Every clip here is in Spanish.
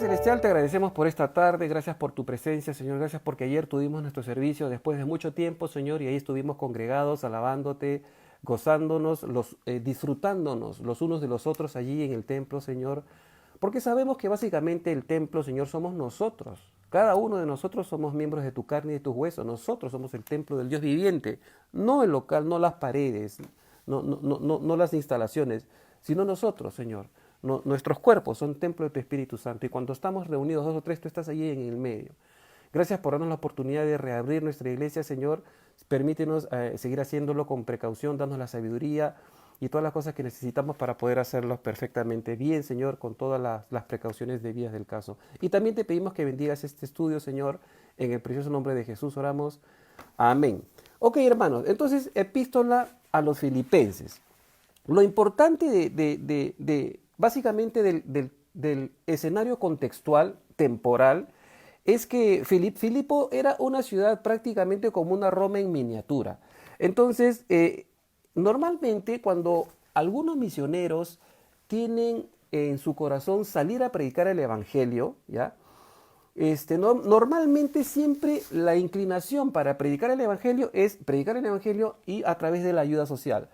Celestial, te agradecemos por esta tarde, gracias por tu presencia, Señor, gracias porque ayer tuvimos nuestro servicio después de mucho tiempo, Señor, y ahí estuvimos congregados, alabándote, gozándonos, disfrutándonos los unos de los otros allí en el templo, Señor, porque sabemos que básicamente el templo, Señor, somos nosotros. Cada uno de nosotros somos miembros de tu carne y de tus huesos, nosotros somos el templo del Dios viviente, no el local, no las paredes, no las instalaciones, sino nosotros, Señor. Nuestros cuerpos son templo de tu Espíritu Santo y cuando estamos reunidos dos o tres, tú estás allí en el medio. Gracias por darnos la oportunidad de reabrir nuestra iglesia, Señor. Permítenos seguir haciéndolo con precaución, darnos la sabiduría y todas las cosas que necesitamos para poder hacerlo perfectamente bien, Señor, con todas las precauciones debidas del caso. Y también te pedimos que bendigas este estudio, Señor, en el precioso nombre de Jesús oramos. Amén. Ok, hermanos, entonces, epístola a los filipenses. Lo importante básicamente del escenario contextual, temporal, es que Filipo era una ciudad prácticamente como una Roma en miniatura. Entonces, normalmente cuando algunos misioneros tienen en su corazón salir a predicar el Evangelio, ¿ya? Normalmente siempre la inclinación para predicar el Evangelio es predicar el Evangelio y a través de la ayuda social.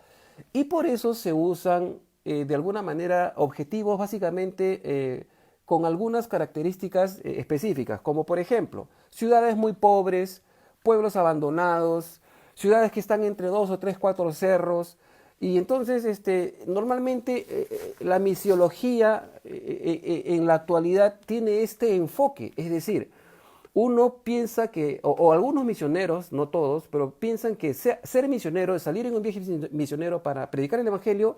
Y por eso se usan de alguna manera objetivos básicamente con algunas características específicas, como por ejemplo, ciudades muy pobres, pueblos abandonados, ciudades que están entre 2 o 3, 4 cerros. Y entonces normalmente la misiología en la actualidad tiene este enfoque, es decir, uno piensa que, o algunos misioneros, no todos, pero piensan que ser misionero, salir en un viaje misionero para predicar el Evangelio,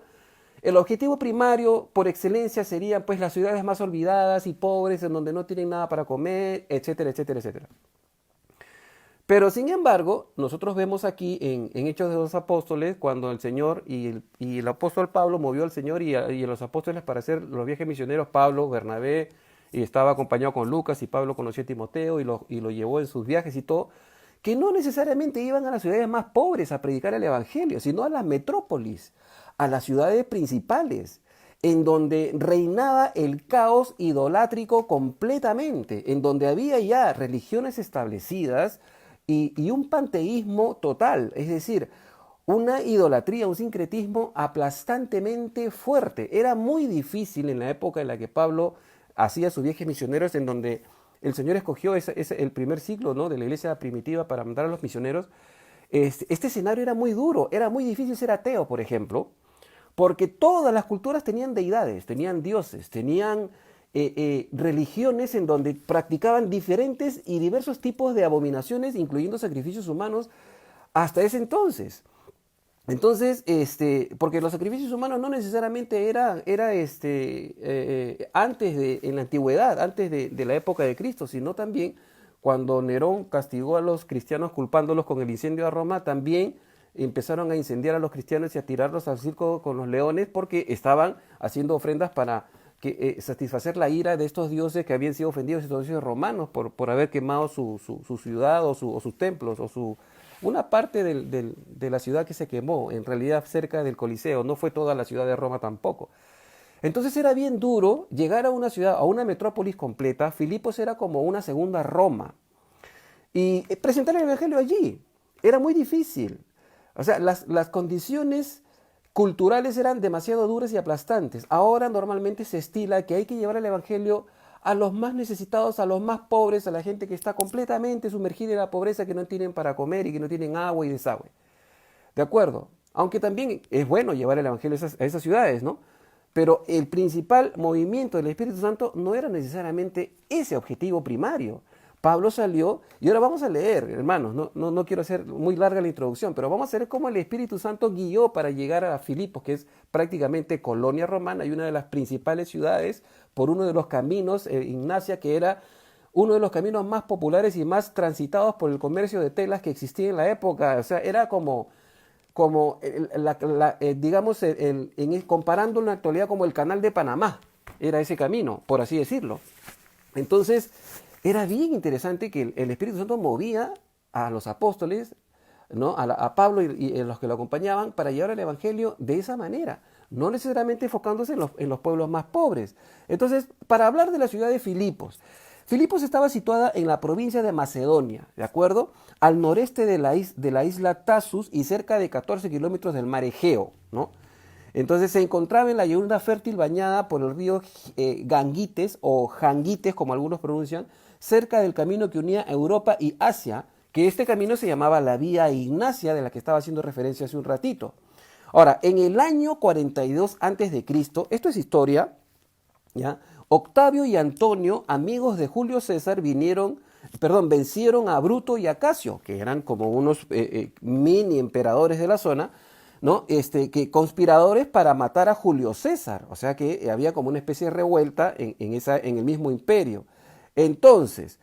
el objetivo primario por excelencia serían pues las ciudades más olvidadas y pobres en donde no tienen nada para comer, etcétera, etcétera, etcétera. Pero sin embargo, nosotros vemos aquí en Hechos de los Apóstoles, cuando el Señor y el apóstol Pablo movió al Señor y a los apóstoles para hacer los viajes misioneros, Pablo, Bernabé, y estaba acompañado con Lucas, y Pablo conoció a Timoteo y lo llevó en sus viajes y todo, que no necesariamente iban a las ciudades más pobres a predicar el Evangelio, sino a las metrópolis, a las ciudades principales, en donde reinaba el caos idolátrico completamente, en donde había ya religiones establecidas y un panteísmo total, es decir, una idolatría, un sincretismo aplastantemente fuerte. Era muy difícil en la época en la que Pablo hacía sus viajes misioneros, en donde el Señor escogió el primer siglo, ¿no?, de la iglesia primitiva para mandar a los misioneros. Este escenario era muy duro, era muy difícil ser ateo, por ejemplo, porque todas las culturas tenían deidades, tenían dioses, tenían religiones en donde practicaban diferentes y diversos tipos de abominaciones, incluyendo sacrificios humanos, hasta ese entonces. Entonces, porque los sacrificios humanos no necesariamente era en la antigüedad, antes de la época de Cristo, sino también cuando Nerón castigó a los cristianos culpándolos con el incendio de Roma, también empezaron a incendiar a los cristianos y a tirarlos al circo con los leones porque estaban haciendo ofrendas para satisfacer la ira de estos dioses que habían sido ofendidos, estos dioses romanos, por haber quemado su ciudad o sus templos o una parte de la ciudad que se quemó, en realidad cerca del Coliseo, no fue toda la ciudad de Roma tampoco. Entonces era bien duro llegar a una ciudad, a una metrópolis completa. Filipos era como una segunda Roma. Y presentar el Evangelio allí era muy difícil. O sea, las condiciones culturales eran demasiado duras y aplastantes. Ahora normalmente se estila que hay que llevar el Evangelio a los más necesitados, a los más pobres, a la gente que está completamente sumergida en la pobreza, que no tienen para comer y que no tienen agua y desagüe. ¿De acuerdo? Aunque también es bueno llevar el Evangelio a esas ciudades, ¿no? Pero el principal movimiento del Espíritu Santo no era necesariamente ese objetivo primario. Pablo salió, y ahora vamos a leer, hermanos, no quiero hacer muy larga la introducción, pero vamos a ver cómo el Espíritu Santo guió para llegar a Filipos, que es prácticamente colonia romana y una de las principales ciudades, por uno de los caminos, Ignacia, que era uno de los caminos más populares y más transitados por el comercio de telas que existía en la época. O sea, era digamos, comparando en la actualidad como el canal de Panamá, era ese camino, por así decirlo. Entonces, era bien interesante que el Espíritu Santo movía a los apóstoles, ¿no?, a Pablo y a los que lo acompañaban para llevar el Evangelio de esa manera. no necesariamente enfocándose en los pueblos más pobres. Entonces, para hablar de la ciudad de Filipos, Filipos estaba situada en la provincia de Macedonia, ¿de acuerdo? Al noreste de la isla Tasus y cerca de 14 kilómetros del mar Egeo, ¿no? Entonces se encontraba en la llanura fértil bañada por el río Gangites o Jangites, como algunos pronuncian, cerca del camino que unía Europa y Asia, que este camino se llamaba la Vía Ignacia, de la que estaba haciendo referencia hace un ratito. Ahora, en el año 42 a.C., esto es historia, ¿ya? Octavio y Antonio, amigos de Julio César, vencieron a Bruto y a Casio, que eran como unos mini emperadores de la zona, ¿no? Que conspiradores para matar a Julio César, o sea que había como una especie de revuelta en el mismo imperio. Entonces,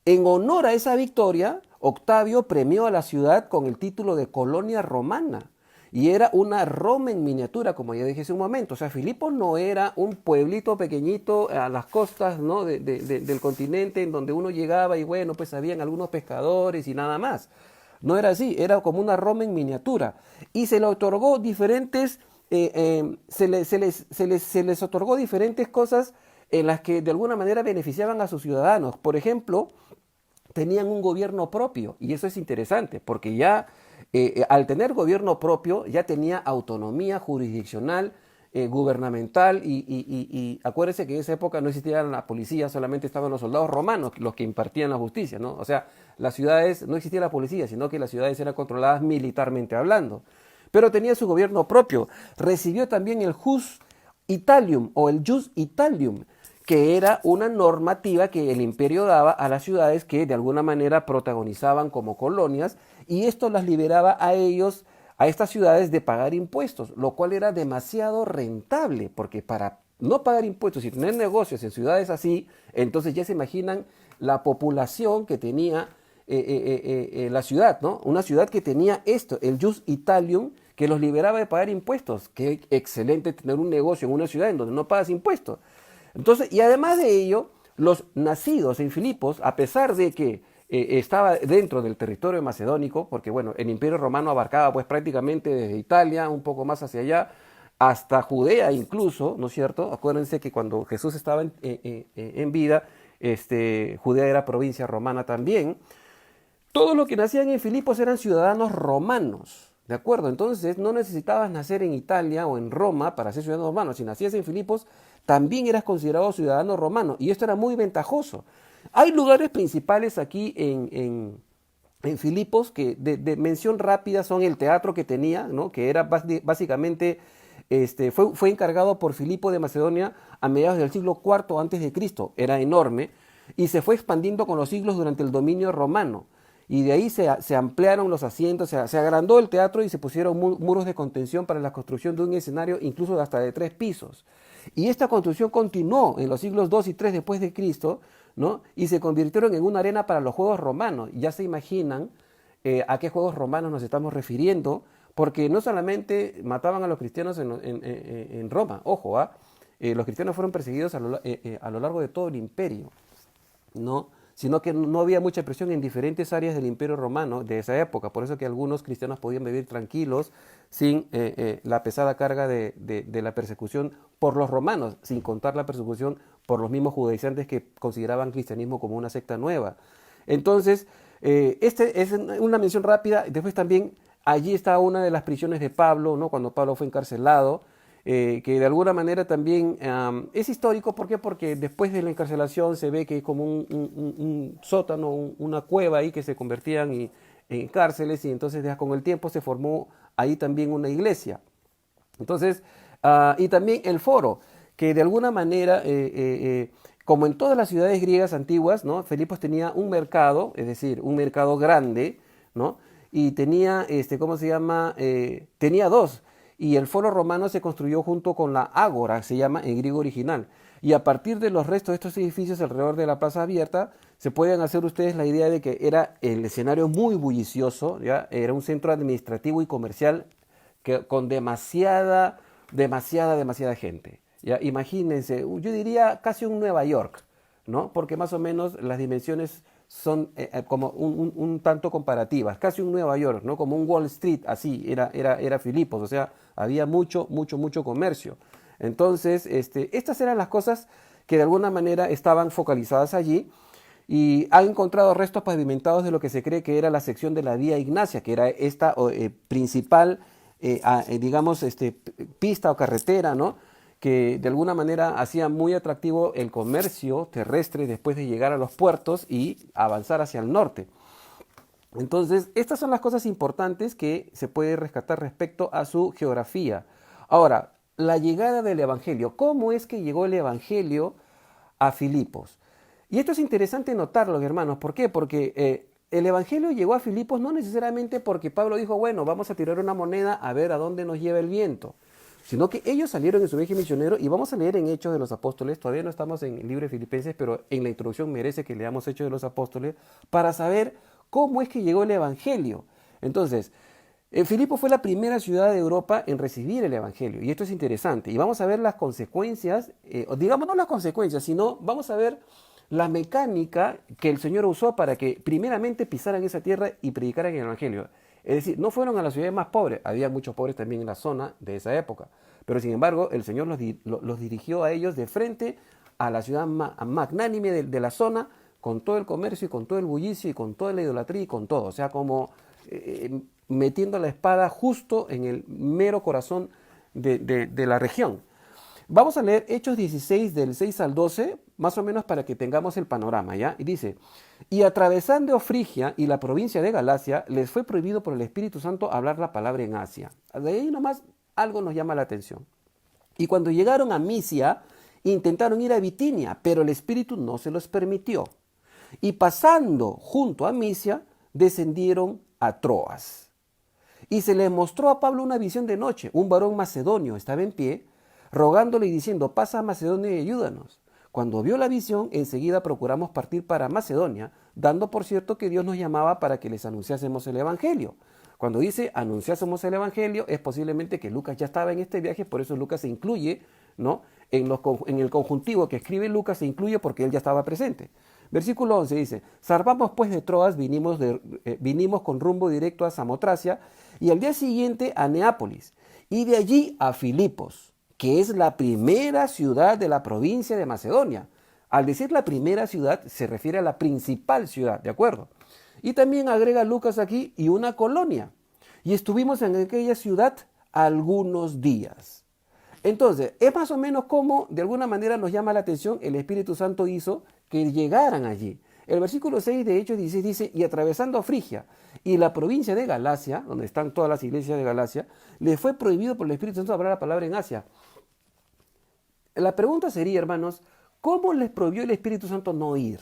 en honor a esa victoria, Octavio premió a la ciudad con el título de colonia romana. Y era una Roma en miniatura, como ya dije hace un momento. O sea, Filipos no era un pueblito pequeñito a las costas, ¿no? del continente en donde uno llegaba y bueno, pues habían algunos pescadores y nada más. No era así, era como una Roma en miniatura. Y se le otorgó diferentes, se les otorgó diferentes cosas en las que de alguna manera beneficiaban a sus ciudadanos. Por ejemplo, tenían un gobierno propio, y eso es interesante, porque ya al tener gobierno propio ya tenía autonomía jurisdiccional, gubernamental, y acuérdense que en esa época no existía la policía, solamente estaban los soldados romanos los que impartían la justicia, ¿no? O sea, las ciudades, no existía la policía, sino que las ciudades eran controladas militarmente hablando. Pero tenía su gobierno propio. Recibió también el Jus Italium o el Jus Italium, que era una normativa que el imperio daba a las ciudades que de alguna manera protagonizaban como colonias, y esto las liberaba a ellos, a estas ciudades, de pagar impuestos, lo cual era demasiado rentable, porque para no pagar impuestos y tener negocios en ciudades así, entonces ya se imaginan la población que tenía la ciudad, ¿no? Una ciudad que tenía esto, el Jus Italium, que los liberaba de pagar impuestos. Qué excelente tener un negocio en una ciudad en donde no pagas impuestos. Entonces, y además de ello, los nacidos en Filipos, a pesar de que estaba dentro del territorio macedónico, porque bueno, el Imperio Romano abarcaba pues prácticamente desde Italia, un poco más hacia allá, hasta Judea incluso, ¿no es cierto? Acuérdense que cuando Jesús estaba en vida, Judea era provincia romana también. Todos los que nacían en Filipos eran ciudadanos romanos, ¿de acuerdo? Entonces no necesitabas nacer en Italia o en Roma para ser ciudadano romano. Si nacías en Filipos, también eras considerado ciudadano romano, y esto era muy ventajoso. Hay lugares principales aquí en Filipos que de mención rápida son el teatro que tenía, ¿no? Que era básicamente, fue encargado por Filipo de Macedonia a mediados del siglo IV antes de Cristo, era enorme, y se fue expandiendo con los siglos durante el dominio romano. Y de ahí se ampliaron los asientos, se agrandó el teatro y se pusieron muros de contención para la construcción de un escenario incluso hasta de 3 pisos. Y esta construcción continuó en los siglos II y III después de Cristo, ¿no? Y se convirtieron en una arena para los Juegos Romanos. Ya se imaginan a qué Juegos Romanos nos estamos refiriendo, porque no solamente mataban a los cristianos en Roma, ojo, los cristianos fueron perseguidos a lo largo de todo el imperio, ¿no? Sino que no había mucha presión en diferentes áreas del Imperio Romano de esa época. Por eso que algunos cristianos podían vivir tranquilos sin la pesada carga de la persecución por los romanos, sin contar la persecución por los mismos judaizantes que consideraban cristianismo como una secta nueva. Entonces, es una mención rápida. Después también allí está una de las prisiones de Pablo, ¿no? Cuando Pablo fue encarcelado. Que de alguna manera también es histórico. ¿Por qué? Porque después de la encarcelación se ve que hay como un sótano, una cueva ahí que se convertían en cárceles, y entonces ya con el tiempo se formó ahí también una iglesia. Entonces, y también el foro, que de alguna manera, como en todas las ciudades griegas antiguas, ¿no? Filipos tenía un mercado, es decir, un mercado grande, ¿no? Y tenía, ¿cómo se llama? Tenía dos. Y el foro romano se construyó junto con la ágora, se llama en griego original. Y a partir de los restos de estos edificios alrededor de la plaza abierta, se pueden hacer ustedes la idea de que era el escenario muy bullicioso, ¿ya? Era un centro administrativo y comercial con demasiada gente. ¿Ya? Imagínense, yo diría casi un Nueva York, ¿no? Porque más o menos las dimensiones son como un tanto comparativas, casi un Nueva York, ¿no? Como un Wall Street, así era Filipos, o sea, había mucho comercio. Entonces, estas eran las cosas que de alguna manera estaban focalizadas allí, y han encontrado restos pavimentados de lo que se cree que era la sección de la Vía Ignacia, que era esta principal, digamos, pista o carretera, ¿no?, que de alguna manera hacía muy atractivo el comercio terrestre después de llegar a los puertos y avanzar hacia el norte. Entonces, estas son las cosas importantes que se puede rescatar respecto a su geografía. Ahora, la llegada del Evangelio. ¿Cómo es que llegó el Evangelio a Filipos? Y esto es interesante notarlo, hermanos. ¿Por qué? Porque el Evangelio llegó a Filipos no necesariamente porque Pablo dijo, bueno, vamos a tirar una moneda a ver a dónde nos lleva el viento, sino que ellos salieron en su viaje misionero, y vamos a leer en Hechos de los Apóstoles. Todavía no estamos en el libro de Filipenses, pero en la introducción merece que leamos Hechos de los Apóstoles para saber cómo es que llegó el Evangelio. Entonces, Filipo fue la primera ciudad de Europa en recibir el Evangelio, y esto es interesante, y vamos a ver las consecuencias, o digamos no las consecuencias, sino vamos a ver la mecánica que el Señor usó para que primeramente pisaran esa tierra y predicaran el Evangelio. Es decir, no fueron a las ciudades más pobres, había muchos pobres también en la zona de esa época, pero sin embargo el Señor los dirigió a ellos de frente a la ciudad magnánime de la zona, con todo el comercio y con todo el bullicio y con toda la idolatría y con todo, o sea, como metiendo la espada justo en el mero corazón de la región. Vamos a leer Hechos 16 del 6 al 12, más o menos para que tengamos el panorama, ¿ya? Y dice, y atravesando Frigia y la provincia de Galacia, les fue prohibido por el Espíritu Santo hablar la palabra en Asia. De ahí nomás algo nos llama la atención. Y cuando llegaron a Misia, intentaron ir a Bitinia, pero el Espíritu no se los permitió. Y pasando junto a Misia, descendieron a Troas. Y se le mostró a Pablo una visión de noche. Un varón macedonio estaba en pie, rogándole y diciendo, pasa a Macedonia y ayúdanos. Cuando vio la visión, enseguida procuramos partir para Macedonia, dando por cierto que Dios nos llamaba para que les anunciásemos el Evangelio. Cuando dice anunciásemos el Evangelio, es posiblemente que Lucas ya estaba en este viaje, por eso Lucas se incluye, ¿no?, en el conjuntivo que escribe Lucas se incluye porque él ya estaba presente. Versículo 11 dice, zarpamos pues de Troas, vinimos con rumbo directo a Samotracia, y al día siguiente a Neápolis, y de allí a Filipos, que es la primera ciudad de la provincia de Macedonia. Al decir la primera ciudad, se refiere a la principal ciudad, ¿de acuerdo? Y también agrega Lucas aquí, y una colonia. Y estuvimos en aquella ciudad algunos días. Entonces, es más o menos como, de alguna manera nos llama la atención, el Espíritu Santo hizo que llegaran allí. El versículo 6 de Hechos 16 dice, y atravesando Frigia y la provincia de Galacia, donde están todas las iglesias de Galacia, les fue prohibido por el Espíritu Santo hablar la palabra en Asia. La pregunta sería, hermanos, ¿cómo les prohibió el Espíritu Santo no ir?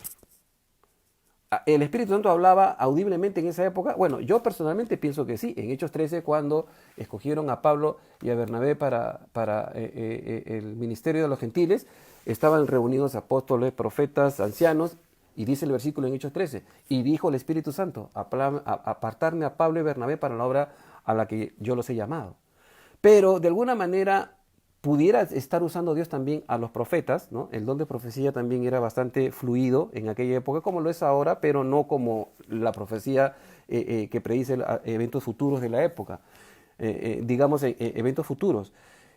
¿El Espíritu Santo hablaba audiblemente en esa época? Bueno, yo personalmente pienso que sí. En Hechos 13, cuando escogieron a Pablo y a Bernabé para el ministerio de los gentiles, estaban reunidos apóstoles, profetas, ancianos, y dice el versículo en Hechos 13, y dijo el Espíritu Santo, apartarme a Pablo y Bernabé para la obra a la que yo los he llamado. Pero de alguna manera pudiera estar usando Dios también a los profetas, ¿no? El don de profecía también era bastante fluido en aquella época, como lo es ahora, pero no como la profecía que predice eventos futuros de la época, digamos eventos futuros.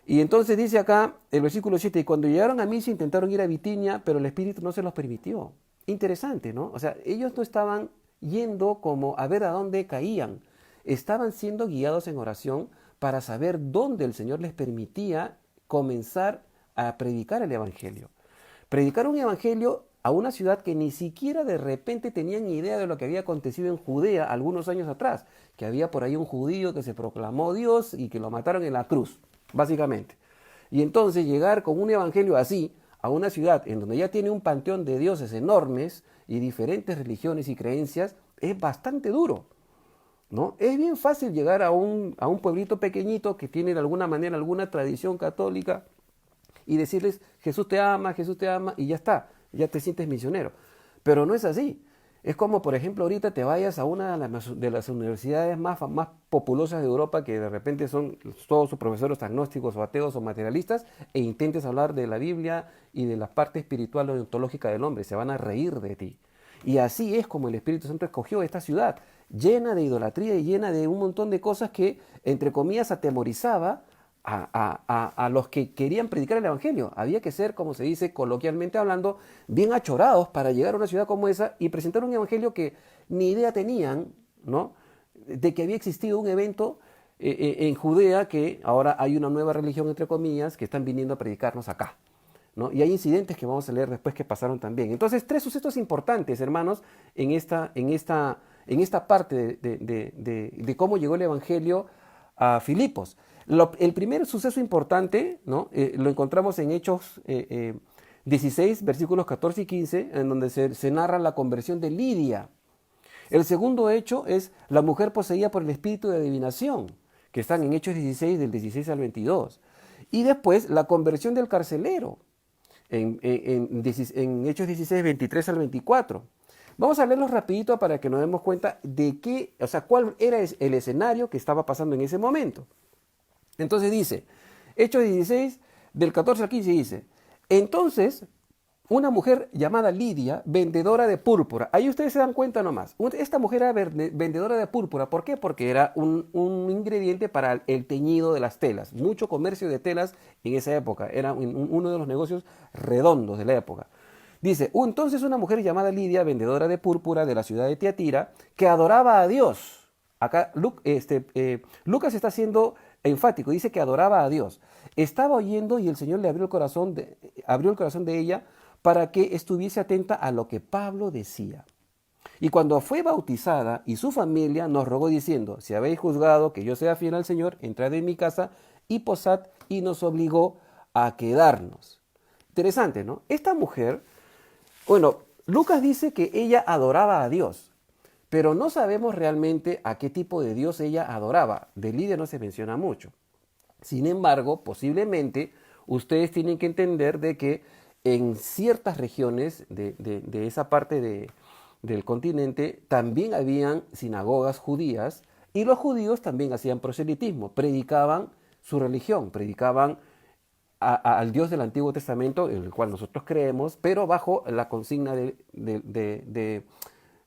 Y entonces dice acá el versículo 7, y cuando llegaron a Misia intentaron ir a Bitinia, pero el Espíritu no se los permitió. Interesante, ¿no? O sea, ellos no estaban yendo como a ver a dónde caían, estaban siendo guiados en oración para saber dónde el Señor les permitía comenzar a predicar el Evangelio. Predicar un Evangelio a una ciudad que ni siquiera de repente tenían idea de lo que había acontecido en Judea algunos años atrás, que había por ahí un judío que se proclamó Dios y que lo mataron en la cruz, básicamente. Y entonces llegar con un Evangelio así a una ciudad en donde ya tiene un panteón de dioses enormes y diferentes religiones y creencias es bastante duro, ¿no? Es bien fácil llegar a un pueblito pequeñito que tiene de alguna manera alguna tradición católica y decirles Jesús te ama, y ya está, ya te sientes misionero. Pero no es así. Es como, por ejemplo, ahorita te vayas a una de las universidades más populosas de Europa, que de repente son todos sus profesores agnósticos o ateos o materialistas, e intentes hablar de la Biblia y de la parte espiritual o ontológica del hombre. Se van a reír de ti. Y así es como el Espíritu Santo escogió esta ciudad, llena de idolatría y llena de un montón de cosas que, entre comillas, atemorizaba a los que querían predicar el Evangelio. Había que ser, como se dice coloquialmente hablando, bien achorados para llegar a una ciudad como esa y presentar un Evangelio que ni idea tenían, ¿no?, de que había existido un evento en Judea, que ahora hay una nueva religión, entre comillas, que están viniendo a predicarnos acá, ¿no? Y hay incidentes que vamos a leer después que pasaron también. Entonces, tres sucesos importantes, hermanos, en esta parte de cómo llegó el Evangelio a Filipos. El primer suceso importante, ¿no?, lo encontramos en Hechos 16, versículos 14 y 15, en donde se narra la conversión de Lidia. El segundo hecho es la mujer poseída por el espíritu de adivinación, que están en Hechos 16, del 16 al 22. Y después la conversión del carcelero, en Hechos 16, 23 al 24. Vamos a leerlos rapidito para que nos demos cuenta de qué, o sea, cuál era el escenario que estaba pasando en ese momento. Entonces dice, Hechos 16, del 14 al 15 dice, entonces una mujer llamada Lidia, vendedora de púrpura. Ahí ustedes se dan cuenta nomás. Esta mujer era vendedora de púrpura. ¿Por qué? Porque era un ingrediente para el teñido de las telas. Mucho comercio de telas en esa época. Era uno de los negocios redondos de la época. Dice, entonces una mujer llamada Lidia, vendedora de púrpura de la ciudad de Tiatira, que adoraba a Dios. Acá Lucas está siendo enfático, dice que adoraba a Dios. Estaba oyendo y el Señor le abrió el corazón de ella para que estuviese atenta a lo que Pablo decía. Y cuando fue bautizada y su familia nos rogó diciendo, si habéis juzgado que yo sea fiel al Señor, entrad en mi casa y posad, y nos obligó a quedarnos. Interesante, ¿no? Esta mujer, bueno, Lucas dice que ella adoraba a Dios, pero no sabemos realmente a qué tipo de Dios ella adoraba. De Lidia no se menciona mucho. Sin embargo, posiblemente ustedes tienen que entender de que en ciertas regiones de esa parte del continente también habían sinagogas judías y los judíos también hacían proselitismo, predicaban su religión, predicaban al Dios del Antiguo Testamento, en el cual nosotros creemos, pero bajo la consigna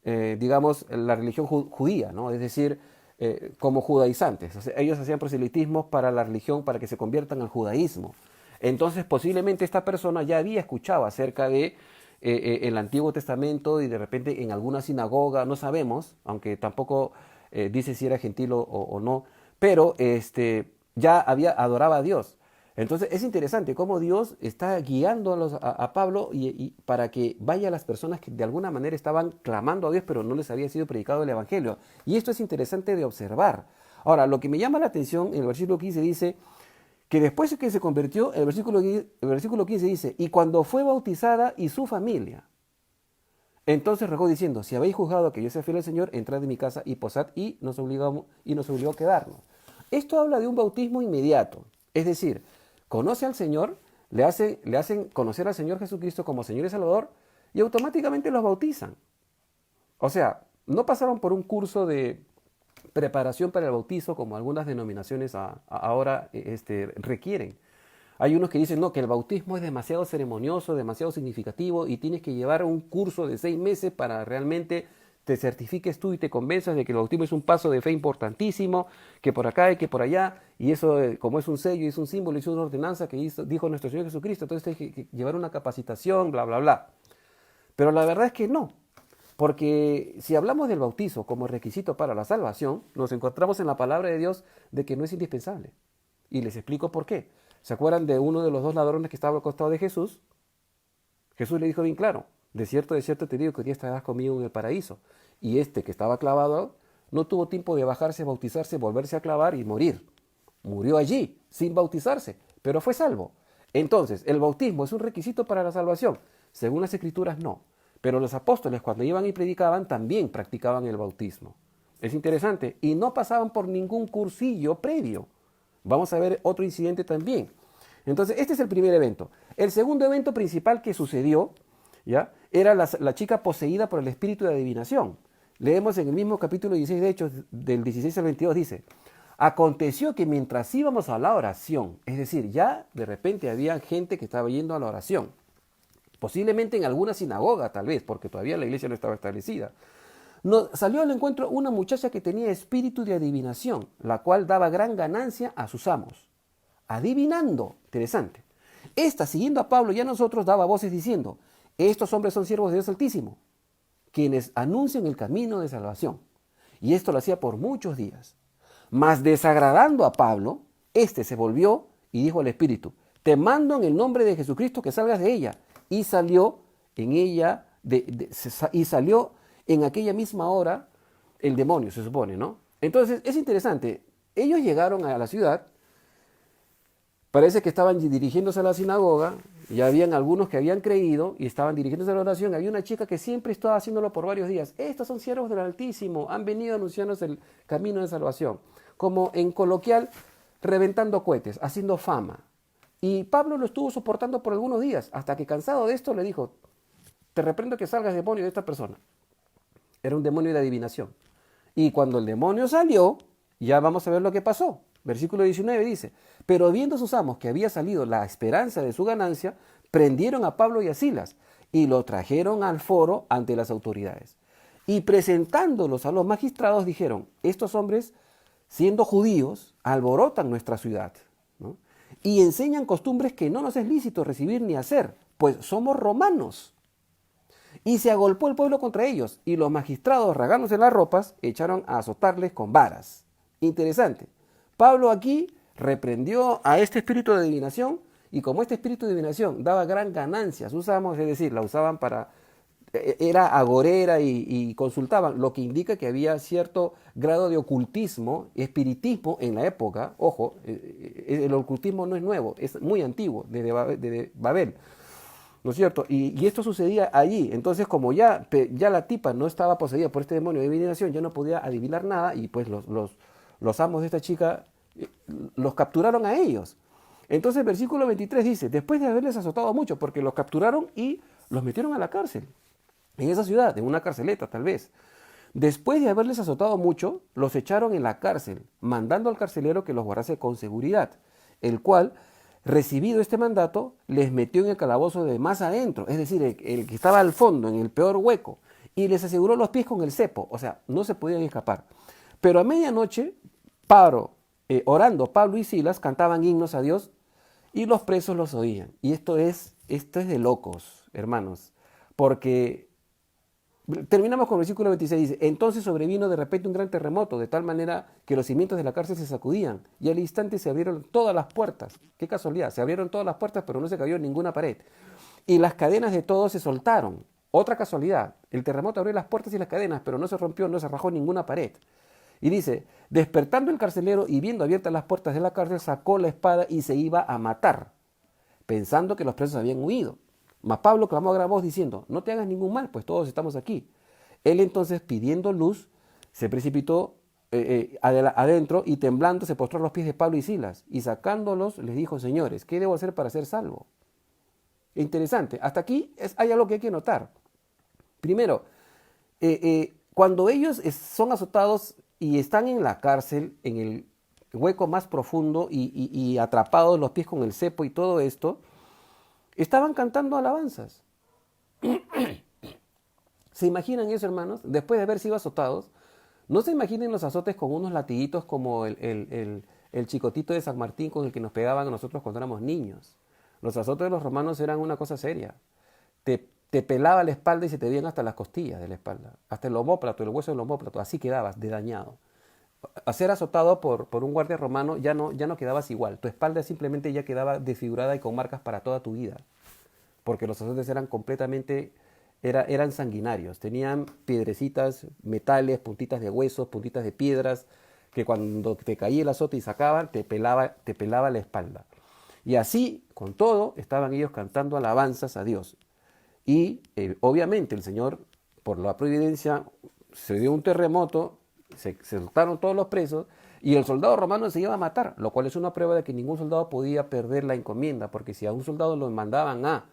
digamos, la religión judía, ¿no? Es decir, como judaizantes. O sea, ellos hacían proselitismo para la religión, para que se conviertan al judaísmo. Entonces, posiblemente esta persona ya había escuchado acerca de el Antiguo Testamento y de repente en alguna sinagoga, no sabemos, aunque tampoco dice si era gentil o no, pero ya adoraba a Dios. Entonces es interesante cómo Dios está guiando a Pablo y para que vaya a las personas que de alguna manera estaban clamando a Dios, pero no les había sido predicado el Evangelio. Y esto es interesante de observar. Ahora, lo que me llama la atención, en el versículo 15 dice que después de que se convirtió, el versículo 15 dice, y cuando fue bautizada y su familia, entonces rogó diciendo, si habéis juzgado que yo sea fiel al Señor, entrad en mi casa y posad, y nos obligó a quedarnos. Esto habla de un bautismo inmediato, es decir, conoce al Señor, le hacen conocer al Señor Jesucristo como Señor y Salvador y automáticamente los bautizan. O sea, no pasaron por un curso de preparación para el bautizo como algunas denominaciones ahora requieren. Hay unos que dicen, no, que el bautismo es demasiado ceremonioso, demasiado significativo y tienes que llevar un curso de 6 meses para realmente te certifiques tú y te convenzas de que el bautismo es un paso de fe importantísimo, que por acá y que por allá, y eso como es un sello y es un símbolo y es una ordenanza que dijo nuestro Señor Jesucristo, entonces tienes que llevar una capacitación, bla, bla, bla. Pero la verdad es que no, porque si hablamos del bautizo como requisito para la salvación, nos encontramos en la palabra de Dios de que no es indispensable. Y les explico por qué. ¿Se acuerdan de uno de los 2 ladrones que estaba al costado de Jesús? Jesús le dijo bien claro, de cierto te digo que hoy día estarás conmigo en el paraíso. Y que estaba clavado no tuvo tiempo de bajarse, bautizarse, volverse a clavar y morir. Murió allí, sin bautizarse, pero fue salvo. Entonces, ¿el bautismo es un requisito para la salvación? Según las Escrituras, no. Pero los apóstoles, cuando iban y predicaban, también practicaban el bautismo. Es interesante. Y no pasaban por ningún cursillo previo. Vamos a ver otro incidente también. Entonces, este es el primer evento. El segundo evento principal que sucedió, ¿ya?, era la chica poseída por el espíritu de adivinación. Leemos en el mismo capítulo 16 de Hechos, del 16 al 22, dice, aconteció que mientras íbamos a la oración, es decir, ya de repente había gente que estaba yendo a la oración, posiblemente en alguna sinagoga tal vez, porque todavía la iglesia no estaba establecida, salió al encuentro una muchacha que tenía espíritu de adivinación, la cual daba gran ganancia a sus amos. adivinando. Interesante. Esta, siguiendo a Pablo y a nosotros, daba voces diciendo: estos hombres son siervos de Dios Altísimo, quienes anuncian el camino de salvación. Y esto lo hacía por muchos días. Mas desagradando a Pablo, éste se volvió y dijo al Espíritu: te mando en el nombre de Jesucristo que salgas de ella. Y salió en ella, y salió en aquella misma hora el demonio, se supone, ¿no? Entonces, es interesante. Ellos llegaron a la ciudad, parece que estaban dirigiéndose a la sinagoga, ya habían algunos que habían creído y estaban dirigiéndose a la oración. Había una chica que siempre estaba haciéndolo por varios días. Estos son siervos del Altísimo, han venido anunciándonos el camino de salvación. Como en coloquial, reventando cohetes, haciendo fama. Y Pablo lo estuvo soportando por algunos días, hasta que cansado de esto le dijo: te reprendo que salgas demonio de esta persona. Era un demonio de adivinación. Y cuando el demonio salió, ya vamos a ver lo que pasó. Versículo 19 dice: pero viendo sus amos que había salido la esperanza de su ganancia, prendieron a Pablo y a Silas y lo trajeron al foro ante las autoridades. Y presentándolos a los magistrados dijeron: estos hombres, siendo judíos, alborotan nuestra ciudad, ¿no? Y enseñan costumbres que no nos es lícito recibir ni hacer, pues somos romanos. Y se agolpó el pueblo contra ellos, y los magistrados, rasgándose las ropas, echaron a azotarles con varas. Interesante. Pablo aquí reprendió a este espíritu de adivinación, y como este espíritu de adivinación daba gran ganancia, usamos, es decir, la usaban para, era agorera y consultaban, lo que indica que había cierto grado de ocultismo, espiritismo en la época. Ojo, el ocultismo no es nuevo, es muy antiguo, desde Babel. ¿No es cierto? Y esto sucedía allí. Entonces, como ya la tipa no estaba poseída por este demonio de adivinación, ya no podía adivinar nada, y pues los amos de esta chica los capturaron a ellos. Entonces, el versículo 23 dice: después de haberles azotado mucho, porque los capturaron y los metieron a la cárcel, en esa ciudad, en una carceleta tal vez. Después de haberles azotado mucho, los echaron en la cárcel, mandando al carcelero que los guardase con seguridad, el cual, recibido este mandato, les metió en el calabozo de más adentro, es decir, el que estaba al fondo, en el peor hueco, y les aseguró los pies con el cepo, o sea, no se podían escapar. Pero a medianoche, orando, Pablo y Silas cantaban himnos a Dios, y los presos los oían. Y esto es de locos, hermanos, porque terminamos con el versículo 26, dice: entonces sobrevino de repente un gran terremoto, de tal manera que los cimientos de la cárcel se sacudían, y al instante se abrieron todas las puertas. Qué casualidad, se abrieron todas las puertas, pero no se cayó ninguna pared. Y las cadenas de todos se soltaron. Otra casualidad, el terremoto abrió las puertas y las cadenas, pero no se rompió, no se rajó ninguna pared. Y dice: despertando el carcelero y viendo abiertas las puertas de la cárcel, sacó la espada y se iba a matar, pensando que los presos habían huido. Mas Pablo clamó a gran voz diciendo: no te hagas ningún mal, pues todos estamos aquí. Él entonces, pidiendo luz, se precipitó adentro, y temblando se postró a los pies de Pablo y Silas, y sacándolos les dijo: señores, ¿qué debo hacer para ser salvo? Interesante. Hasta aquí hay algo que hay que notar. Primero, cuando ellos son azotados y están en la cárcel, en el hueco más profundo, y atrapados los pies con el cepo y todo esto, estaban cantando alabanzas. ¿Se imaginan eso, hermanos? Después de haber sido azotados, no se imaginen los azotes con unos latiguitos como el chicotito de San Martín con el que nos pegaban a nosotros cuando éramos niños. Los azotes de los romanos eran una cosa seria. Te pelaba la espalda y se te veían hasta las costillas de la espalda, hasta el omóplato, el hueso del omóplato, así quedabas de dañado. A ser azotado por un guardia romano ya no quedabas igual, tu espalda simplemente ya quedaba desfigurada y con marcas para toda tu vida, porque los azotes eran completamente, eran sanguinarios, tenían piedrecitas, metales, puntitas de huesos, puntitas de piedras, que cuando te caía el azote y sacaban, te pelaba la espalda. Y así, con todo, estaban ellos cantando alabanzas a Dios. Y obviamente el Señor, por la providencia, se dio un terremoto, se soltaron todos los presos, y el soldado romano se iba a matar, lo cual es una prueba de que ningún soldado podía perder la encomienda, porque si a un soldado lo mandaban a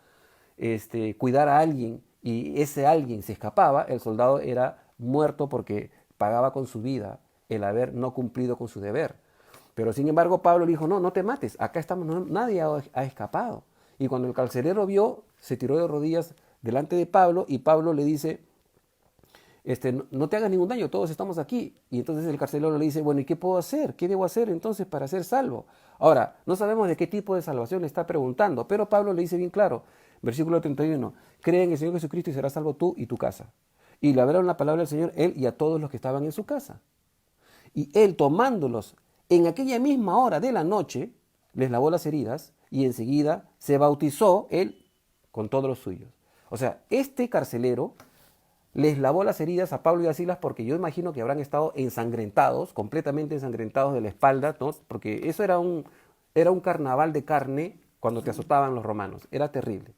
cuidar a alguien, y ese alguien se escapaba, el soldado era muerto porque pagaba con su vida el haber no cumplido con su deber. Pero sin embargo Pablo le dijo: no te mates, acá estamos, nadie ha escapado. Y cuando el carcelero vio, se tiró de rodillas delante de Pablo, y Pablo le dice: no te hagas ningún daño, todos estamos aquí. Y entonces el carcelero le dice, bueno, ¿y qué puedo hacer? ¿Qué debo hacer entonces para ser salvo? Ahora, no sabemos de qué tipo de salvación le está preguntando, pero Pablo le dice bien claro, versículo 31, cree en el Señor Jesucristo y serás salvo tú y tu casa. Y le hablaron la palabra del Señor, él y a todos los que estaban en su casa. Y él, tomándolos en aquella misma hora de la noche, les lavó las heridas y enseguida se bautizó él con todos los suyos. O sea, este carcelero les lavó las heridas a Pablo y a Silas porque yo imagino que habrán estado ensangrentados, completamente ensangrentados de la espalda, ¿no? Porque eso era un carnaval de carne cuando te azotaban los romanos, era terrible.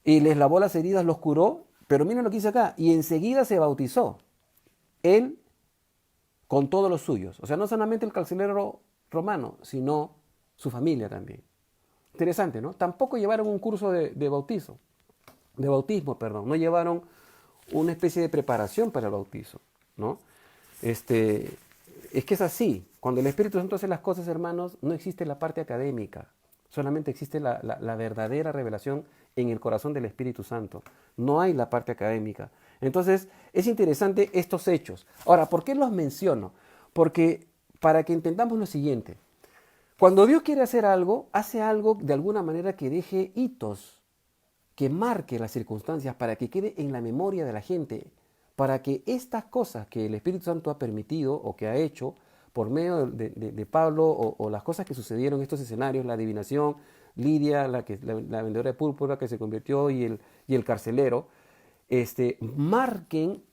Y les lavó las heridas, los curó, pero miren lo que dice acá, y enseguida se bautizó, él con todos los suyos. O sea, no solamente el carcelero romano, sino su familia también. Interesante, ¿no? Tampoco llevaron un curso de bautismo, perdón, no llevaron una especie de preparación para el bautizo, ¿no? Es que es así. Cuando el Espíritu Santo hace las cosas, hermanos, no existe la parte académica. Solamente existe la verdadera revelación en el corazón del Espíritu Santo. No hay la parte académica. Entonces, es interesante estos hechos. Ahora, ¿por qué los menciono? Porque para que entendamos lo siguiente. Cuando Dios quiere hacer algo, hace algo de alguna manera que deje hitos, que marque las circunstancias para que quede en la memoria de la gente, para que estas cosas que el Espíritu Santo ha permitido o que ha hecho por medio de Pablo o las cosas que sucedieron en estos escenarios, la adivinación, Lidia, la vendedora de púrpura que se convirtió y el carcelero, marquen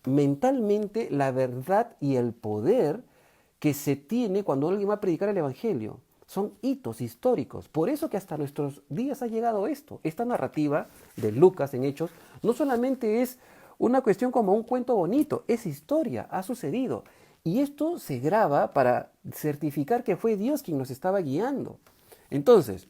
mentalmente la verdad y el poder que se tiene cuando alguien va a predicar el Evangelio. Son hitos históricos. Por eso que hasta nuestros días ha llegado esto. Esta narrativa de Lucas en Hechos no solamente es una cuestión como un cuento bonito, es historia, ha sucedido. Y esto se graba para certificar que fue Dios quien nos estaba guiando. Entonces,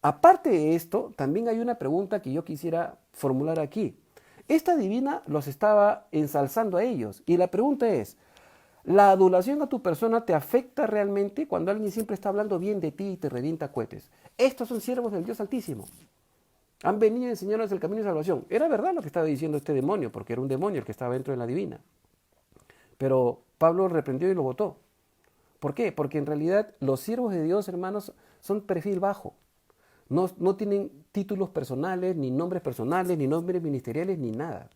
aparte de esto, también hay una pregunta que yo quisiera formular aquí. Esta divina los estaba ensalzando a ellos. Y la pregunta es, ¿la adulación a tu persona te afecta realmente cuando alguien siempre está hablando bien de ti y te revienta cohetes? Estos son siervos del Dios Altísimo. Han venido a enseñarnos el camino de salvación. Era verdad lo que estaba diciendo este demonio, porque era un demonio el que estaba dentro de la divina. Pero Pablo reprendió y lo votó. ¿Por qué? Porque en realidad los siervos de Dios, hermanos, son perfil bajo. No tienen títulos personales, ni nombres personales, ni nombres ministeriales, ni nada.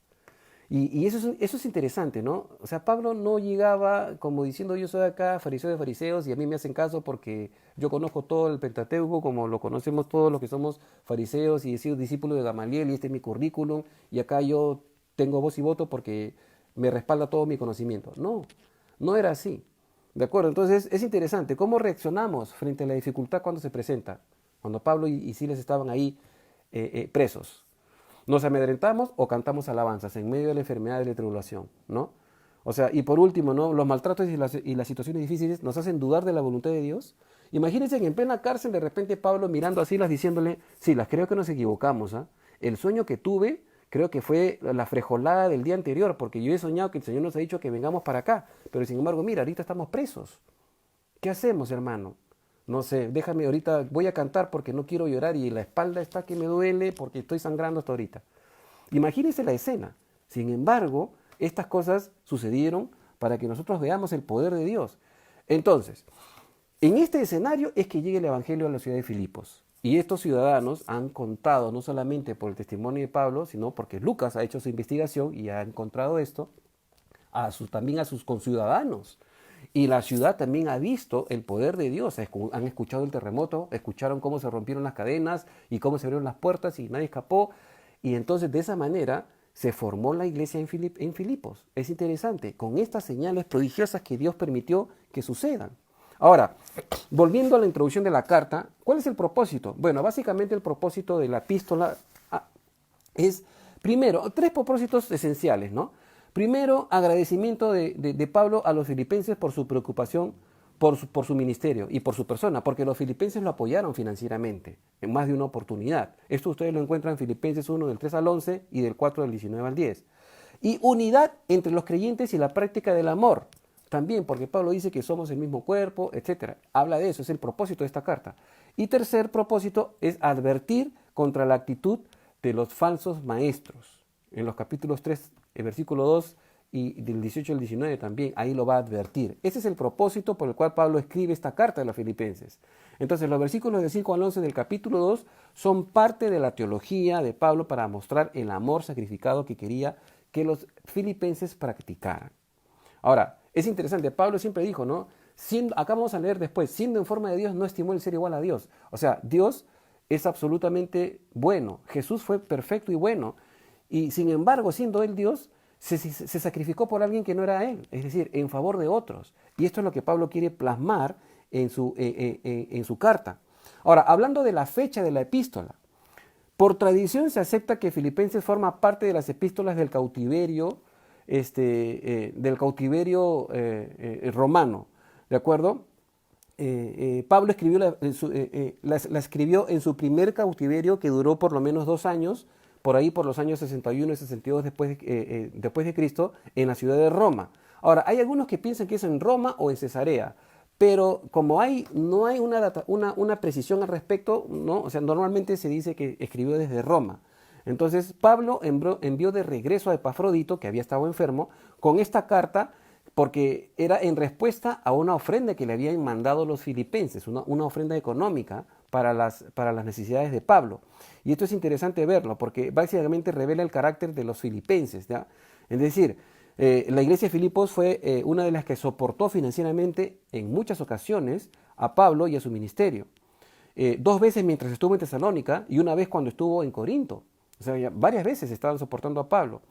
Y eso es interesante, ¿no? O sea, Pablo no llegaba como diciendo yo soy acá fariseo de fariseos y a mí me hacen caso porque yo conozco todo el Pentateuco como lo conocemos todos los que somos fariseos y he sido discípulo de Gamaliel y este es mi currículum y acá yo tengo voz y voto porque me respalda todo mi conocimiento. No, no era así. ¿De acuerdo? Entonces es interesante cómo reaccionamos frente a la dificultad cuando se presenta. Cuando Pablo y Silas estaban ahí presos. ¿Nos amedrentamos o cantamos alabanzas en medio de la enfermedad y la tribulación? ¿No? O sea, y por último, ¿no? Los maltratos y las situaciones difíciles nos hacen dudar de la voluntad de Dios. Imagínense que en plena cárcel de repente Pablo mirando a Silas diciéndole, Silas, creo que nos equivocamos. ¿Ah? El sueño que tuve creo que fue la frejolada del día anterior, porque yo he soñado que el Señor nos ha dicho que vengamos para acá. Pero sin embargo, mira, ahorita estamos presos. ¿Qué hacemos, hermano? No sé, déjame ahorita, voy a cantar porque no quiero llorar y la espalda está que me duele porque estoy sangrando hasta ahorita. Imagínense la escena. Sin embargo, estas cosas sucedieron para que nosotros veamos el poder de Dios. Entonces, en este escenario es que llega el Evangelio a la ciudad de Filipos. Y estos ciudadanos han contado, no solamente por el testimonio de Pablo, sino porque Lucas ha hecho su investigación y ha encontrado esto, también a sus conciudadanos. Y la ciudad también ha visto el poder de Dios. Han escuchado el terremoto, escucharon cómo se rompieron las cadenas y cómo se abrieron las puertas y nadie escapó. Y entonces de esa manera se formó la iglesia en Filipos. Es interesante, con estas señales prodigiosas que Dios permitió que sucedan. Ahora, volviendo a la introducción de la carta, ¿cuál es el propósito? Bueno, básicamente el propósito de la epístola es, primero, tres propósitos esenciales, ¿no? Primero, agradecimiento de Pablo a los filipenses por su preocupación por su ministerio y por su persona, porque los filipenses lo apoyaron financieramente en más de una oportunidad. Esto ustedes lo encuentran en Filipenses 1 del 3 al 11 y del 4 del 19 al 10. Y unidad entre los creyentes y la práctica del amor. También porque Pablo dice que somos el mismo cuerpo, etc. Habla de eso, es el propósito de esta carta. Y tercer propósito es advertir contra la actitud de los falsos maestros. En los capítulos 3 el versículo 2 y del 18 al 19 también, ahí lo va a advertir. Ese es el propósito por el cual Pablo escribe esta carta a los filipenses. Entonces los versículos del 5 al 11 del capítulo 2 son parte de la teología de Pablo para mostrar el amor sacrificado que quería que los filipenses practicaran. Ahora, es interesante, Pablo siempre dijo, ¿no? Acá vamos a leer después, siendo en forma de Dios, no estimó el ser igual a Dios. O sea, Dios es absolutamente bueno, Jesús fue perfecto y bueno, y sin embargo, siendo él Dios, se sacrificó por alguien que no era él, es decir, en favor de otros. Y esto es lo que Pablo quiere plasmar en su carta. Ahora, hablando de la fecha de la epístola, por tradición se acepta que Filipenses forma parte de las epístolas del cautiverio, romano, ¿de acuerdo? Pablo escribió la escribió en su primer cautiverio, que duró por lo menos 2 años, por ahí por los años 61 y 62 después de Cristo, en la ciudad de Roma. Ahora, hay algunos que piensan que es en Roma o en Cesarea, pero como no hay una precisión al respecto, ¿no? O sea, normalmente se dice que escribió desde Roma. Entonces, Pablo envió de regreso a Epafrodito, que había estado enfermo, con esta carta, porque era en respuesta a una ofrenda que le habían mandado los filipenses, una ofrenda económica para las necesidades de Pablo. Y esto es interesante verlo, porque básicamente revela el carácter de los filipenses, ¿ya? Es decir, la iglesia de Filipos fue una de las que soportó financieramente en muchas ocasiones a Pablo y a su ministerio. 2 veces mientras estuvo en Tesalónica y una vez cuando estuvo en Corinto. O sea, varias veces estaban soportando a Pablo.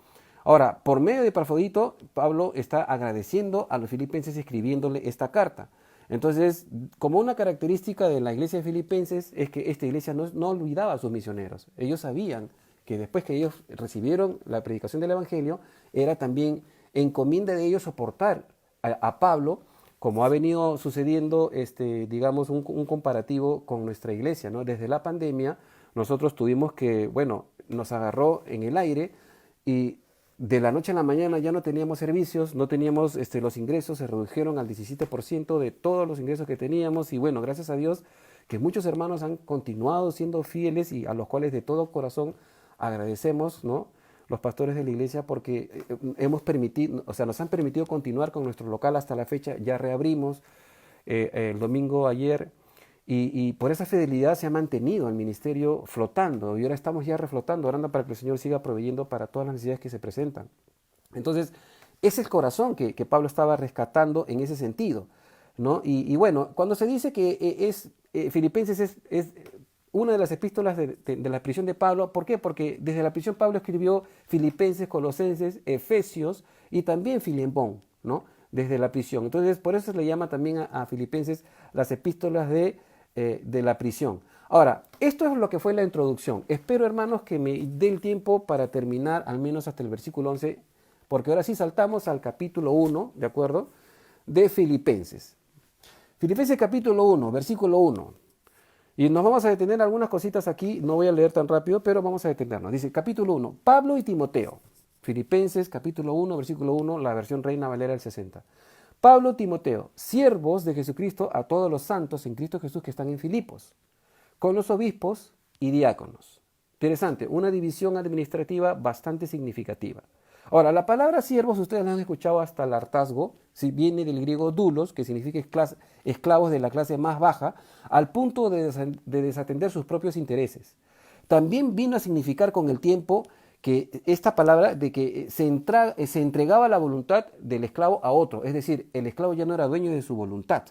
Ahora, por medio de Epafrodito, Pablo está agradeciendo a los filipenses escribiéndole esta carta. Entonces, como una característica de la iglesia de Filipenses es que esta iglesia no olvidaba a sus misioneros. Ellos sabían que después que ellos recibieron la predicación del Evangelio, era también encomienda de ellos soportar a Pablo, como ha venido sucediendo, digamos, un comparativo con nuestra iglesia, ¿no? Desde la pandemia, nosotros tuvimos que, bueno, nos agarró en el aire y de la noche a la mañana ya no teníamos servicios, no teníamos los ingresos, se redujeron al 17% de todos los ingresos que teníamos y bueno, gracias a Dios que muchos hermanos han continuado siendo fieles y a los cuales de todo corazón agradecemos, ¿no? Los pastores de la iglesia porque nos han permitido continuar con nuestro local hasta la fecha, ya reabrimos el domingo ayer y por esa fidelidad se ha mantenido el ministerio flotando y ahora estamos ya reflotando, orando para que el Señor siga proveyendo para todas las necesidades que se presentan. Entonces, ese es el corazón que Pablo estaba rescatando en ese sentido, ¿no? Y bueno, cuando se dice que Filipenses es una de las epístolas de la prisión de Pablo, ¿por qué? Porque desde la prisión Pablo escribió Filipenses, Colosenses, Efesios y también Filemón, ¿no? Desde la prisión. Entonces, por eso se le llama también a Filipenses las epístolas de la prisión. Ahora, esto es lo que fue la introducción. Espero, hermanos, que me dé el tiempo para terminar al menos hasta el versículo 11, porque ahora sí saltamos al capítulo 1, ¿de acuerdo? De Filipenses. Filipenses capítulo 1, versículo 1. Y nos vamos a detener algunas cositas aquí, no voy a leer tan rápido, pero vamos a detenernos. Dice, capítulo 1, Pablo y Timoteo. Filipenses capítulo 1, versículo 1, la versión Reina Valera del 60. Pablo, Timoteo, siervos de Jesucristo a todos los santos en Cristo Jesús que están en Filipos, con los obispos y diáconos. Interesante, una división administrativa bastante significativa. Ahora, la palabra siervos, ustedes la han escuchado hasta el hartazgo, si viene del griego doulos, que significa esclavos de la clase más baja, al punto de desatender sus propios intereses. También vino a significar con el tiempo que esta palabra de que se entregaba la voluntad del esclavo a otro, es decir, el esclavo ya no era dueño de su voluntad.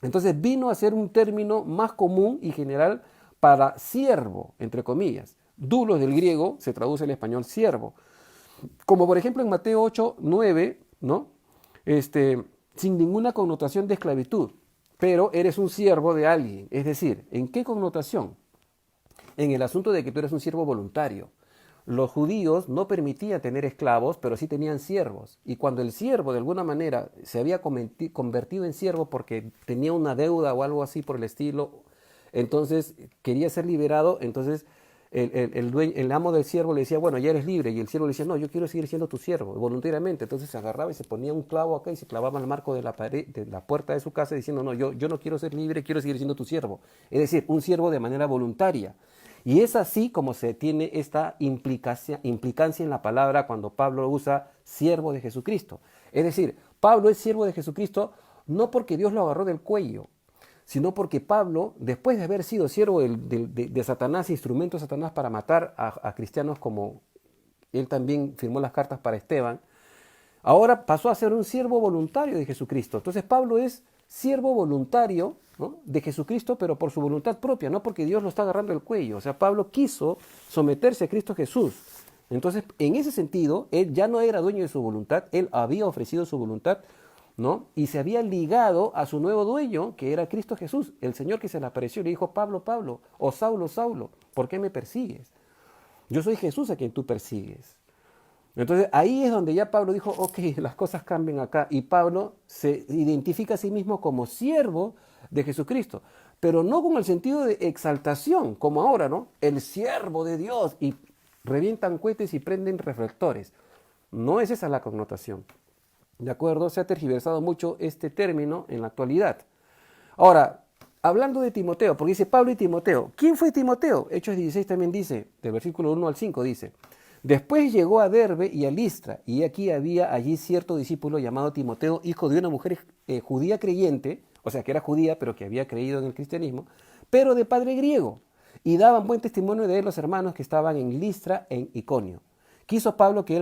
Entonces vino a ser un término más común y general para siervo, entre comillas. Doulos del griego se traduce al español siervo. Como por ejemplo en Mateo 8, 9, ¿no? Sin ninguna connotación de esclavitud, pero eres un siervo de alguien. Es decir, ¿en qué connotación? En el asunto de que tú eres un siervo voluntario. Los judíos no permitían tener esclavos, pero sí tenían siervos. Y cuando el siervo de alguna manera se había convertido en siervo porque tenía una deuda o algo así por el estilo, entonces quería ser liberado, entonces el amo del siervo le decía, bueno, ya eres libre. Y el siervo le decía, no, yo quiero seguir siendo tu siervo, voluntariamente. Entonces se agarraba y se ponía un clavo acá y se clavaba en el marco de la pared, de la puerta de su casa, diciendo, no, yo no quiero ser libre, quiero seguir siendo tu siervo. Es decir, un siervo de manera voluntaria. Y es así como se tiene esta implicancia en la palabra cuando Pablo usa siervo de Jesucristo. Es decir, Pablo es siervo de Jesucristo no porque Dios lo agarró del cuello, sino porque Pablo, después de haber sido siervo de Satanás, instrumento de Satanás para matar a cristianos, como él también firmó las cartas para Esteban, ahora pasó a ser un siervo voluntario de Jesucristo. Entonces Pablo es siervo voluntario, ¿no?, de Jesucristo, pero por su voluntad propia, no porque Dios lo está agarrando el cuello. O sea, Pablo quiso someterse a Cristo Jesús. Entonces, en ese sentido, él ya no era dueño de su voluntad, él había ofrecido su voluntad, ¿no?, y se había ligado a su nuevo dueño, que era Cristo Jesús, el Señor que se le apareció y le dijo: Pablo, Pablo, o Saulo, Saulo, ¿por qué me persigues? Yo soy Jesús a quien tú persigues. Entonces ahí es donde ya Pablo dijo: ok, las cosas cambian acá. Y Pablo se identifica a sí mismo como siervo de Jesucristo, pero no con el sentido de exaltación, como ahora, ¿no? El siervo de Dios, y revientan cohetes y prenden reflectores. No es esa la connotación. ¿De acuerdo? Se ha tergiversado mucho este término en la actualidad. Ahora, hablando de Timoteo, porque dice Pablo y Timoteo. ¿Quién fue Timoteo? Hechos 16 también dice, del versículo 1 al 5 dice: después llegó a Derbe y a Listra, y aquí había allí cierto discípulo llamado Timoteo, hijo de una mujer judía creyente, o sea que era judía, pero que había creído en el cristianismo, pero de padre griego, y daban buen testimonio de él los hermanos que estaban en Listra e en Iconio. Quiso Pablo que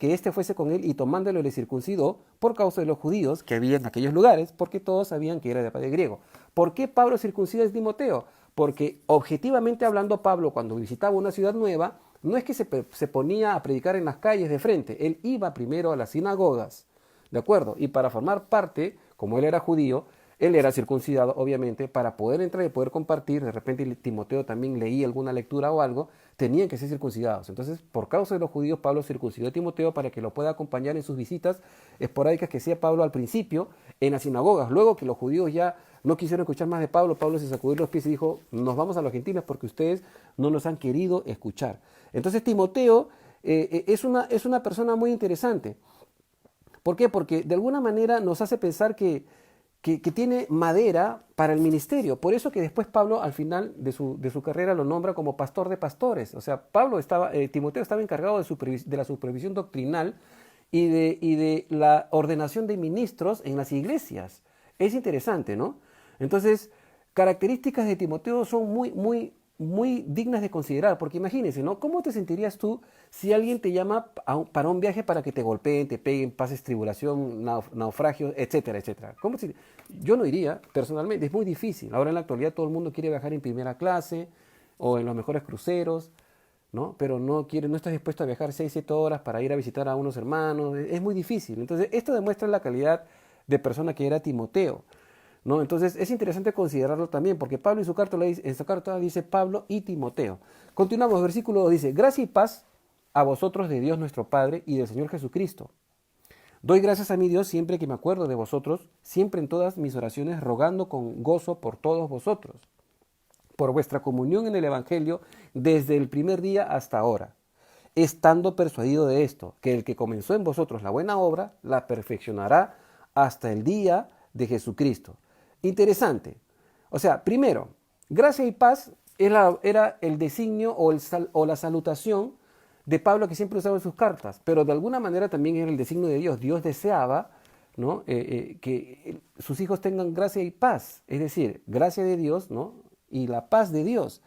éste fuese con él, y tomándolo le circuncidó por causa de los judíos que había en aquellos lugares, porque todos sabían que era de padre griego. ¿Por qué Pablo circuncida a Timoteo? Porque objetivamente hablando, Pablo, cuando visitaba una ciudad nueva, no es que se ponía a predicar en las calles de frente, él iba primero a las sinagogas, ¿de acuerdo? Y para formar parte, como él era judío, él era circuncidado, obviamente, para poder entrar y poder compartir. De repente Timoteo también leía alguna lectura o algo, tenían que ser circuncidados. Entonces, por causa de los judíos, Pablo circuncidó a Timoteo para que lo pueda acompañar en sus visitas esporádicas que hacía Pablo al principio en las sinagogas. Luego que los judíos ya no quisieron escuchar más de Pablo, Pablo se sacudió los pies y dijo: nos vamos a los gentiles porque ustedes no nos han querido escuchar. Entonces Timoteo es una persona muy interesante. ¿Por qué? Porque de alguna manera nos hace pensar que tiene madera para el ministerio. Por eso que después Pablo, al final de su carrera, lo nombra como pastor de pastores. O sea, Timoteo estaba encargado de la supervisión doctrinal y de la ordenación de ministros en las iglesias. Es interesante, ¿no? Entonces, características de Timoteo son muy dignas de considerar, porque imagínense, ¿no? ¿Cómo te sentirías tú si alguien te llama para un viaje para que te golpeen, te peguen, pases tribulación, naufragios, etcétera, etcétera? Yo no iría, personalmente, es muy difícil. Ahora en la actualidad todo el mundo quiere viajar en primera clase o en los mejores cruceros, ¿no? Pero no estás dispuesto a viajar 6, 7 horas para ir a visitar a unos hermanos. Es muy difícil. Entonces, esto demuestra la calidad de persona que era Timoteo, ¿no? Entonces es interesante considerarlo también, porque Pablo en su carta dice Pablo y Timoteo. Continuamos, versículo 2 dice: gracia y paz a vosotros de Dios nuestro Padre y del Señor Jesucristo. Doy gracias a mi Dios siempre que me acuerdo de vosotros, siempre en todas mis oraciones, rogando con gozo por todos vosotros, por vuestra comunión en el Evangelio desde el primer día hasta ahora, estando persuadido de esto, que el que comenzó en vosotros la buena obra, la perfeccionará hasta el día de Jesucristo. Interesante. O sea, primero, gracia y paz era el designio o la salutación de Pablo que siempre usaba en sus cartas, pero de alguna manera también era el designio de Dios. Dios deseaba, ¿no?, que sus hijos tengan gracia y paz, es decir, gracia de Dios, ¿no?, y la paz de Dios.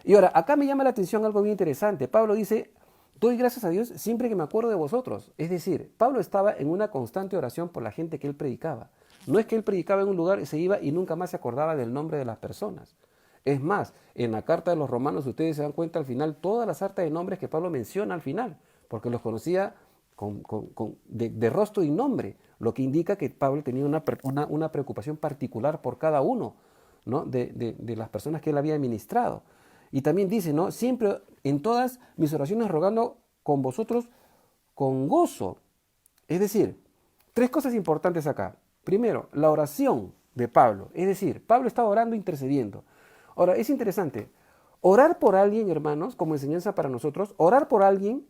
Y ahora, acá me llama la atención algo bien interesante. Pablo dice: doy gracias a Dios siempre que me acuerdo de vosotros. Es decir, Pablo estaba en una constante oración por la gente que él predicaba. No es que él predicaba en un lugar y se iba y nunca más se acordaba del nombre de las personas. Es más, en la carta de los Romanos, ustedes se dan cuenta al final, toda la sarta de nombres que Pablo menciona al final, porque los conocía de rostro y nombre, lo que indica que Pablo tenía una preocupación particular por cada uno, ¿no?, de las personas que él había ministrado. Y también dice, ¿no?, siempre en todas mis oraciones rogando con vosotros con gozo. Es decir, 3 cosas importantes acá. Primero, la oración de Pablo. Es decir, Pablo estaba orando, intercediendo. Ahora, es interesante. Orar por alguien, hermanos, como enseñanza para nosotros, orar por alguien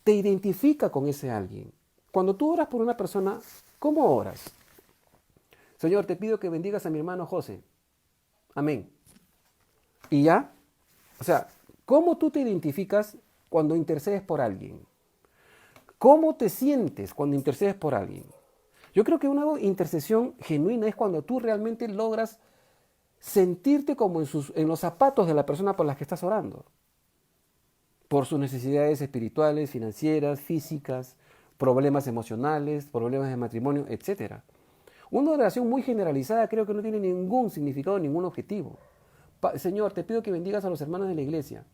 te identifica con ese alguien. Cuando tú oras por una persona, ¿cómo oras? Señor, te pido que bendigas a mi hermano José. Amén. ¿Y ya? O sea, ¿cómo tú te identificas cuando intercedes por alguien? ¿Cómo te sientes cuando intercedes por alguien? Yo creo que una intercesión genuina es cuando tú realmente logras sentirte como en los zapatos de la persona por la que estás orando, por sus necesidades espirituales, financieras, físicas, problemas emocionales, problemas de matrimonio, etc. Una oración muy generalizada creo que no tiene ningún significado, ningún objetivo. Señor, te pido que bendigas a los hermanos de la iglesia.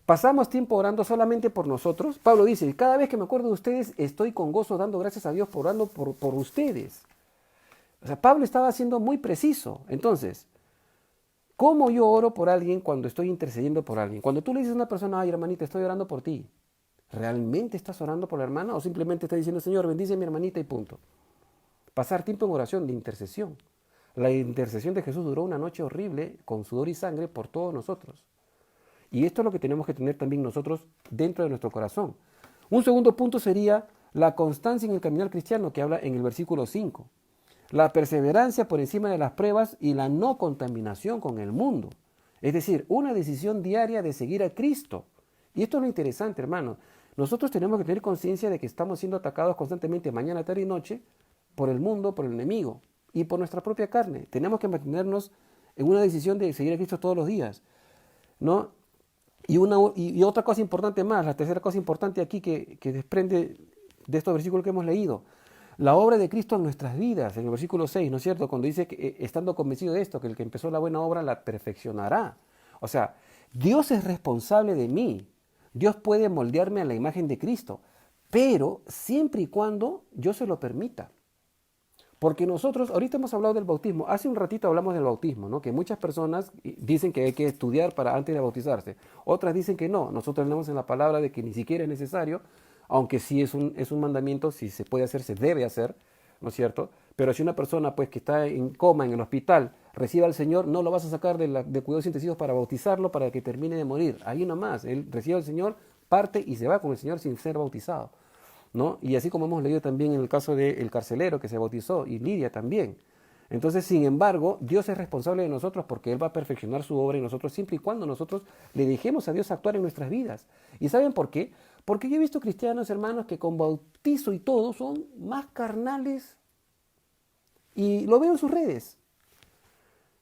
Pasamos tiempo orando solamente por nosotros. Pablo dice, cada vez que me acuerdo de ustedes, estoy con gozo dando gracias a Dios orando por ustedes. O sea, Pablo estaba siendo muy preciso. Entonces, ¿cómo yo oro por alguien cuando estoy intercediendo por alguien? Cuando tú le dices a una persona, ay hermanita, estoy orando por ti, ¿realmente estás orando por la hermana o simplemente estás diciendo, Señor, bendice a mi hermanita y punto? Pasar tiempo en oración de intercesión. La intercesión de Jesús duró una noche horrible con sudor y sangre por todos nosotros. Y esto es lo que tenemos que tener también nosotros dentro de nuestro corazón. Un segundo punto sería la constancia en el caminar cristiano que habla en el versículo 5. La perseverancia por encima de las pruebas y la no contaminación con el mundo. Es decir, una decisión diaria de seguir a Cristo. Y esto es lo interesante, hermano. Nosotros tenemos que tener conciencia de que estamos siendo atacados constantemente mañana, tarde y noche por el mundo, por el enemigo y por nuestra propia carne. Tenemos que mantenernos en una decisión de seguir a Cristo todos los días, ¿no? Y otra cosa importante más, la tercera cosa importante aquí que desprende de estos versículos que hemos leído, la obra de Cristo en nuestras vidas, en el versículo 6, ¿no es cierto? Cuando dice que estando convencido de esto, que el que empezó la buena obra la perfeccionará. O sea, Dios es responsable de mí. Dios puede moldearme a la imagen de Cristo, pero siempre y cuando yo se lo permita. Porque nosotros, ahorita hemos hablado del bautismo, hace un ratito hablamos del bautismo, ¿no? Que muchas personas dicen que hay que estudiar para antes de bautizarse. Otras dicen que no. Nosotros leemos en la palabra de que ni siquiera es necesario, aunque sí es un mandamiento, si se puede hacer, se debe hacer, ¿no es cierto? Pero si una persona pues que está en coma en el hospital recibe al Señor, no lo vas a sacar de cuidados intensivos para bautizarlo para que termine de morir. Ahí nomás, él recibe al Señor, parte y se va con el Señor sin ser bautizado, ¿no? Y así como hemos leído también en el caso del carcelero que se bautizó y Lidia también. Entonces, sin embargo, Dios es responsable de nosotros porque Él va a perfeccionar su obra en nosotros siempre y cuando nosotros le dejemos a Dios actuar en nuestras vidas. ¿Y saben por qué? Porque yo he visto cristianos, hermanos, que con bautizo y todo son más carnales y lo veo en sus redes.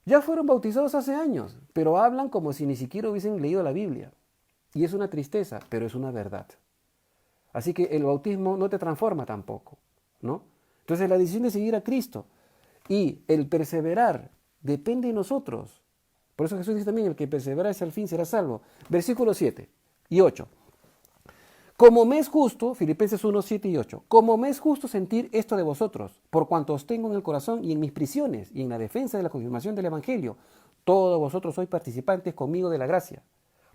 Ya fueron bautizados hace años, pero hablan como si ni siquiera hubiesen leído la Biblia. Y es una tristeza, pero es una verdad. Así que el bautismo no te transforma tampoco, ¿no? Entonces la decisión de seguir a Cristo y el perseverar depende de nosotros. Por eso Jesús dice también, el que persevera hasta el fin será salvo. Versículos 7 y 8. Como me es justo, Filipenses 1, 7 y 8, como me es justo sentir esto de vosotros, por cuanto os tengo en el corazón y en mis prisiones y en la defensa de la confirmación del Evangelio, todos vosotros sois participantes conmigo de la gracia,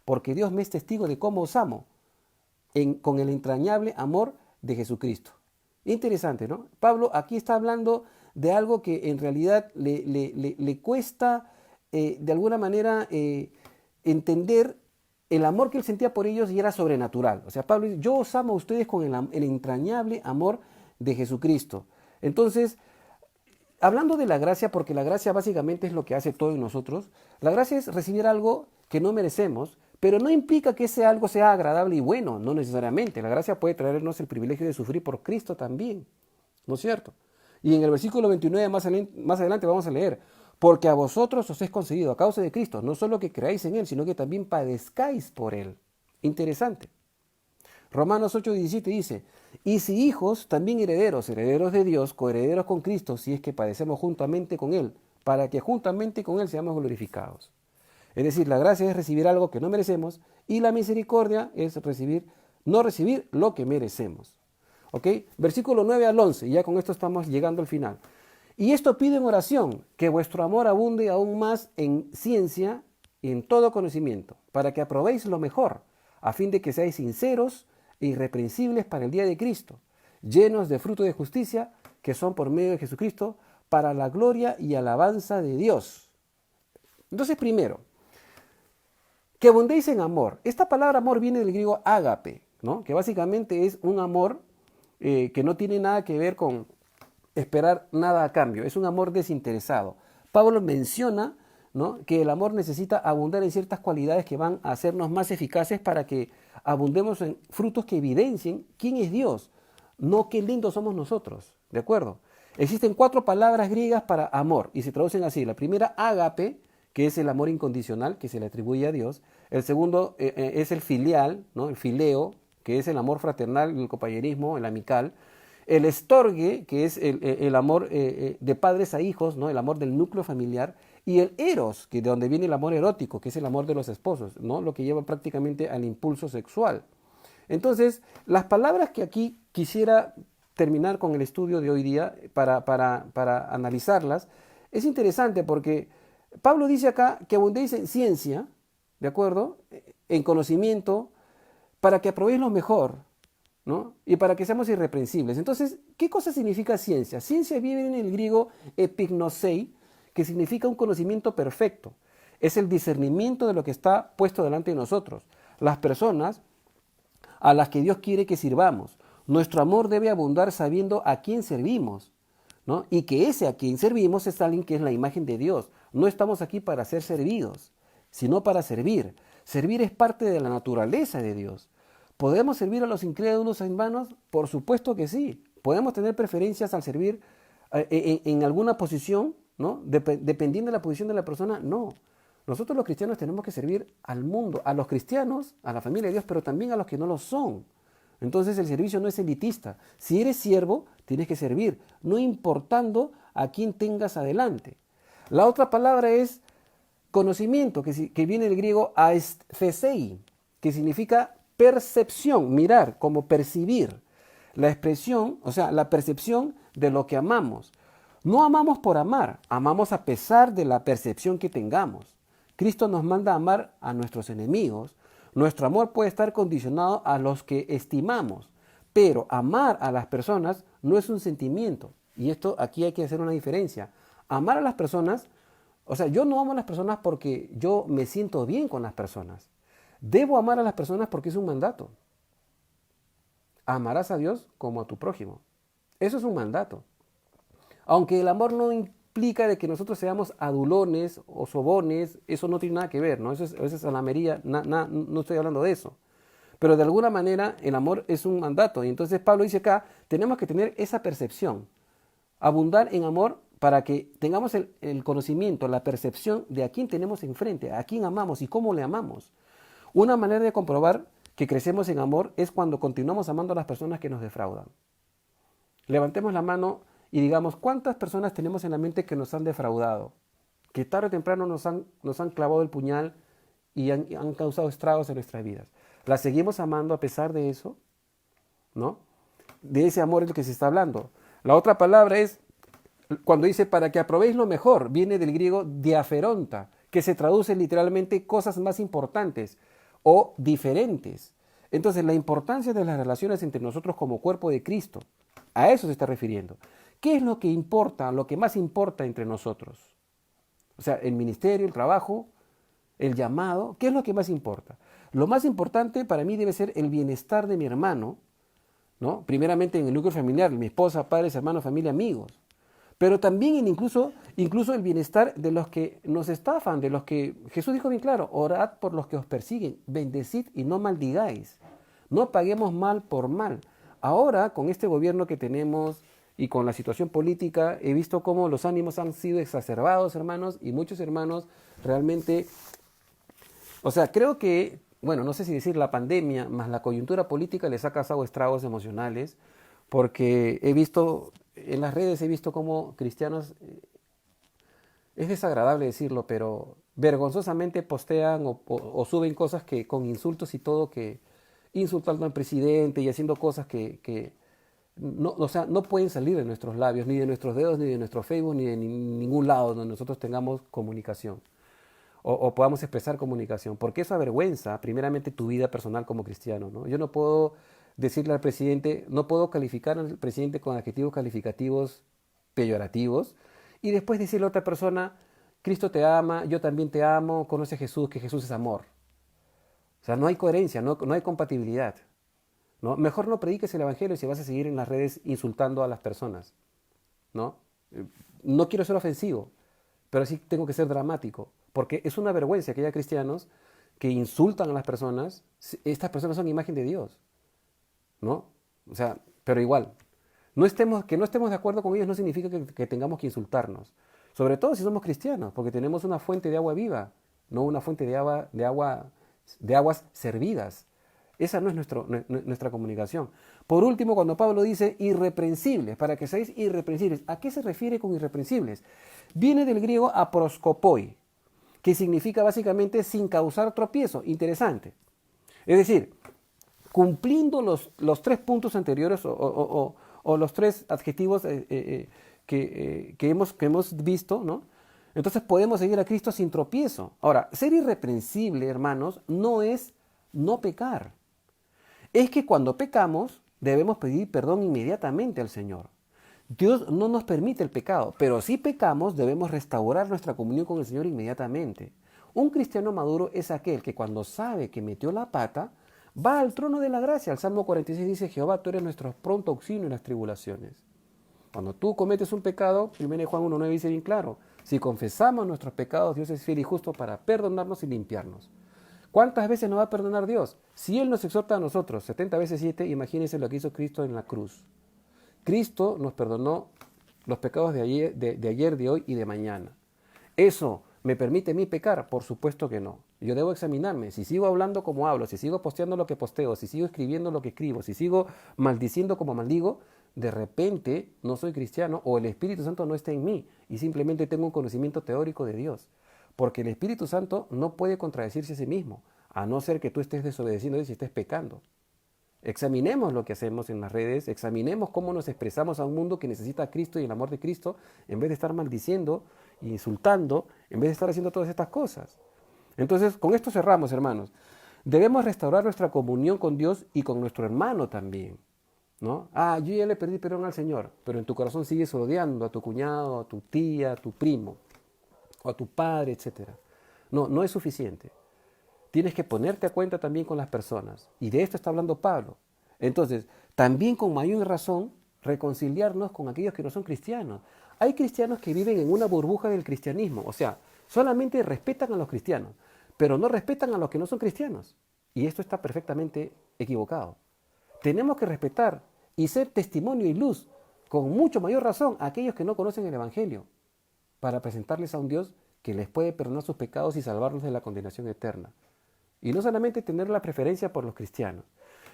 porque Dios me es testigo de cómo os amo, con el entrañable amor de Jesucristo. Interesante, ¿no? Pablo aquí está hablando de algo que en realidad le cuesta de alguna manera entender el amor que él sentía por ellos y era sobrenatural. O sea, Pablo dice, yo os amo a ustedes con el entrañable amor de Jesucristo. Entonces, hablando de la gracia, porque la gracia básicamente es lo que hace todo en nosotros, la gracia es recibir algo que no merecemos, pero no implica que ese algo sea agradable y bueno, no necesariamente. La gracia puede traernos el privilegio de sufrir por Cristo también, ¿no es cierto? Y en el versículo 29 más adelante vamos a leer, porque a vosotros os es concedido a causa de Cristo, no solo que creáis en Él, sino que también padezcáis por Él. Interesante. Romanos 8:17 dice, y si hijos, también herederos, herederos de Dios, coherederos con Cristo, si es que padecemos juntamente con Él, para que juntamente con Él seamos glorificados. Es decir, la gracia es recibir algo que no merecemos y la misericordia es no recibir lo que merecemos. ¿Ok? Versículo 9 al 11, y ya con esto estamos llegando al final. Y esto pido en oración, que vuestro amor abunde aún más en ciencia y en todo conocimiento, para que aprobéis lo mejor, a fin de que seáis sinceros e irreprensibles para el día de Cristo, llenos de fruto de justicia, que son por medio de Jesucristo, para la gloria y alabanza de Dios. Entonces, primero, que abundéis en amor. Esta palabra amor viene del griego ágape, ¿no? Que básicamente es un amor que no tiene nada que ver con esperar nada a cambio. Es un amor desinteresado. Pablo menciona ¿no? Que el amor necesita abundar en ciertas cualidades que van a hacernos más eficaces para que abundemos en frutos que evidencien quién es Dios, no qué lindos somos nosotros, ¿de acuerdo? Existen 4 palabras griegas para amor y se traducen así. La primera, ágape, que es el amor incondicional que se le atribuye a Dios. El segundo es el filial, ¿no? El fileo, que es el amor fraternal, el compañerismo, el amical. El estorge, que es el amor de padres a hijos, ¿no? El amor del núcleo familiar. Y el eros, que de donde viene el amor erótico, que es el amor de los esposos, ¿no? Lo que lleva prácticamente al impulso sexual. Entonces, las palabras que aquí quisiera terminar con el estudio de hoy día para analizarlas, es interesante porque Pablo dice acá que abundéis en ciencia, ¿de acuerdo? En conocimiento, para que aprobéis lo mejor, ¿no? Y para que seamos irreprensibles. Entonces, ¿qué cosa significa ciencia? Ciencia viene en el griego epignosei, que significa un conocimiento perfecto. Es el discernimiento de lo que está puesto delante de nosotros. Las personas a las que Dios quiere que sirvamos. Nuestro amor debe abundar sabiendo a quién servimos, ¿no? Y que ese a quien servimos es alguien que es la imagen de Dios. No estamos aquí para ser servidos, sino para servir. Servir es parte de la naturaleza de Dios. ¿Podemos servir a los incrédulos en vanos? Por supuesto que sí. ¿Podemos tener preferencias al servir en alguna posición, ¿no? Dependiendo de la posición de la persona? No. Nosotros los cristianos tenemos que servir al mundo, a los cristianos, a la familia de Dios, pero también a los que no lo son. Entonces el servicio no es elitista. Si eres siervo, tienes que servir, no importando a quién tengas adelante. La otra palabra es conocimiento, que viene del griego aesthesei, que significa percepción, mirar, como percibir. La expresión, o sea, la percepción de lo que amamos. No amamos por amar, amamos a pesar de la percepción que tengamos. Cristo nos manda a amar a nuestros enemigos. Nuestro amor puede estar condicionado a los que estimamos, pero amar a las personas no es un sentimiento. Y esto aquí hay que hacer una diferencia. Amar a las personas, o sea, yo no amo a las personas porque yo me siento bien con las personas. Debo amar a las personas porque es un mandato. Amarás a Dios como a tu prójimo. Eso es un mandato. Aunque el amor no implica de que nosotros seamos adulones o sobones, eso no tiene nada que ver, ¿no? Eso es salamería, no estoy hablando de eso. Pero de alguna manera el amor es un mandato. Y entonces Pablo dice acá, tenemos que tener esa percepción. Abundar en amor para que tengamos el conocimiento, la percepción de a quién tenemos enfrente, a quién amamos y cómo le amamos. Una manera de comprobar que crecemos en amor es cuando continuamos amando a las personas que nos defraudan. Levantemos la mano y digamos, ¿cuántas personas tenemos en la mente que nos han defraudado? Que tarde o temprano nos han clavado el puñal y han causado estragos en nuestras vidas. ¿Las seguimos amando a pesar de eso? ¿No? De ese amor es lo que se está hablando. La otra palabra es, cuando dice, para que aprobéis lo mejor, viene del griego diaferonta, que se traduce literalmente cosas más importantes o diferentes. Entonces, la importancia de las relaciones entre nosotros como cuerpo de Cristo, a eso se está refiriendo. ¿Qué es lo que importa, lo que más importa entre nosotros? O sea, el ministerio, el trabajo, el llamado, ¿qué es lo que más importa? Lo más importante para mí debe ser el bienestar de mi hermano, ¿no? Primeramente en el núcleo familiar, mi esposa, padres, hermanos, familia, amigos. Pero también incluso el bienestar de los que nos estafan, de los que Jesús dijo bien claro, orad por los que os persiguen, bendecid y no maldigáis. No paguemos mal por mal. Ahora, con este gobierno que tenemos y con la situación política, he visto cómo los ánimos han sido exacerbados, hermanos, y muchos hermanos realmente, o sea, creo que, bueno, no sé si decir la pandemia, más la coyuntura política les ha causado estragos emocionales, porque he visto, en las redes he visto cómo cristianos, es desagradable decirlo, pero vergonzosamente postean o suben cosas que con insultos y todo, que insultando al presidente y haciendo cosas que no, o sea, no pueden salir de nuestros labios, ni de nuestros dedos, ni de nuestro Facebook, ni de ningún lado donde nosotros tengamos comunicación o podamos expresar comunicación, porque eso avergüenza primeramente tu vida personal como cristiano, ¿no? Yo no puedo decirle al presidente, no puedo calificar al presidente con adjetivos calificativos peyorativos y después decirle a otra persona, Cristo te ama, yo también te amo, conoce a Jesús, que Jesús es amor. O sea, no hay coherencia, no hay compatibilidad, ¿no? Mejor no prediques el evangelio si vas a seguir en las redes insultando a las personas, ¿no? No quiero ser ofensivo, pero sí tengo que ser dramático. porque es una vergüenza que haya cristianos que insultan a las personas. Estas personas son imagen de Dios, ¿no? O sea, pero igual, que no estemos de acuerdo con ellos no significa que tengamos que insultarnos. Sobre todo si somos cristianos, porque tenemos una fuente de agua viva, no una fuente de aguas servidas. Esa no es nuestra comunicación. Por último, cuando Pablo dice irreprensibles, para que seáis irreprensibles, ¿a qué se refiere con irreprensibles? Viene del griego aproskopoi, que significa básicamente sin causar tropiezo. Interesante. Es decir, cumpliendo los tres puntos anteriores o los tres adjetivos que hemos visto, ¿no? Entonces podemos seguir a Cristo sin tropiezo. Ahora, ser irreprensible, hermanos, no es no pecar. Es que cuando pecamos debemos pedir perdón inmediatamente al Señor. Dios no nos permite el pecado, pero si pecamos debemos restaurar nuestra comunión con el Señor inmediatamente. Un cristiano maduro es aquel que cuando sabe que metió la pata, va al trono de la gracia. El Salmo 46 dice, Jehová, tú eres nuestro pronto auxilio en las tribulaciones. Cuando tú cometes un pecado, 1 Juan 1.9 dice bien claro, si confesamos nuestros pecados, Dios es fiel y justo para perdonarnos y limpiarnos. ¿Cuántas veces nos va a perdonar Dios? Si Él nos exhorta a nosotros 70 veces 7, imagínense lo que hizo Cristo en la cruz. Cristo nos perdonó los pecados de ayer, de hoy y de mañana. ¿Eso me permite a mí pecar? Por supuesto que no. Yo debo examinarme. Si sigo hablando como hablo, si sigo posteando lo que posteo, si sigo escribiendo lo que escribo, si sigo maldiciendo como maldigo, de repente no soy cristiano o el Espíritu Santo no está en mí y simplemente tengo un conocimiento teórico de Dios. Porque el Espíritu Santo no puede contradecirse a sí mismo, a no ser que tú estés desobedeciendo a Dios y estés pecando. Examinemos lo que hacemos en las redes, examinemos cómo nos expresamos a un mundo que necesita a Cristo y el amor de Cristo, en vez de estar maldiciendo, insultando, en vez de estar haciendo todas estas cosas. Entonces, con esto cerramos, hermanos. Debemos restaurar nuestra comunión con Dios y con nuestro hermano también, ¿no? Yo ya le pedí perdón al Señor, pero en tu corazón sigues odiando a tu cuñado, a tu tía, a tu primo, o a tu padre, etc. No, no es suficiente. Tienes que ponerte a cuenta también con las personas. Y de esto está hablando Pablo. Entonces, también con mayor razón, reconciliarnos con aquellos que no son cristianos. Hay cristianos que viven en una burbuja del cristianismo. O sea, solamente respetan a los cristianos, pero no respetan a los que no son cristianos. Y esto está perfectamente equivocado. Tenemos que respetar y ser testimonio y luz, con mucho mayor razón, a aquellos que no conocen el Evangelio, para presentarles a un Dios que les puede perdonar sus pecados y salvarlos de la condenación eterna. Y no solamente tener la preferencia por los cristianos.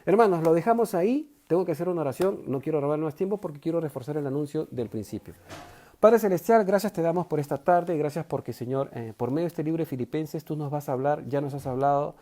Hermanos, lo dejamos ahí. Tengo que hacer una oración. No quiero robar más tiempo porque quiero reforzar el anuncio del principio. Padre Celestial, gracias te damos por esta tarde. Gracias porque, Señor, por medio de este libro de Filipenses, tú nos vas a hablar, ya nos has hablado.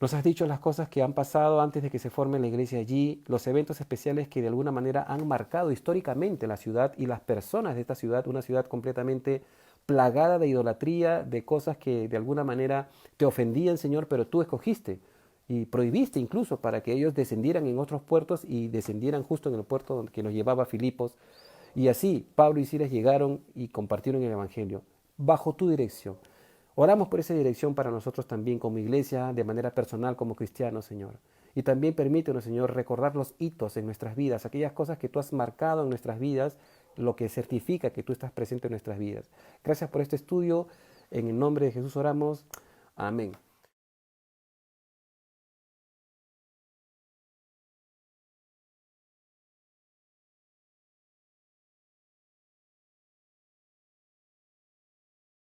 Nos has dicho las cosas que han pasado antes de que se forme la iglesia allí, los eventos especiales que de alguna manera han marcado históricamente la ciudad y las personas de esta ciudad, una ciudad completamente plagada de idolatría, de cosas que de alguna manera te ofendían, Señor, pero tú escogiste y prohibiste incluso para que ellos descendieran en otros puertos y descendieran justo en el puerto que los llevaba a Filipos. Y así Pablo y Silas llegaron y compartieron el Evangelio bajo tu dirección. Oramos por esa dirección para nosotros también como iglesia, de manera personal, como cristianos, Señor. Y también permítenos, Señor, recordar los hitos en nuestras vidas, aquellas cosas que tú has marcado en nuestras vidas, lo que certifica que tú estás presente en nuestras vidas. Gracias por este estudio. En el nombre de Jesús oramos. Amén.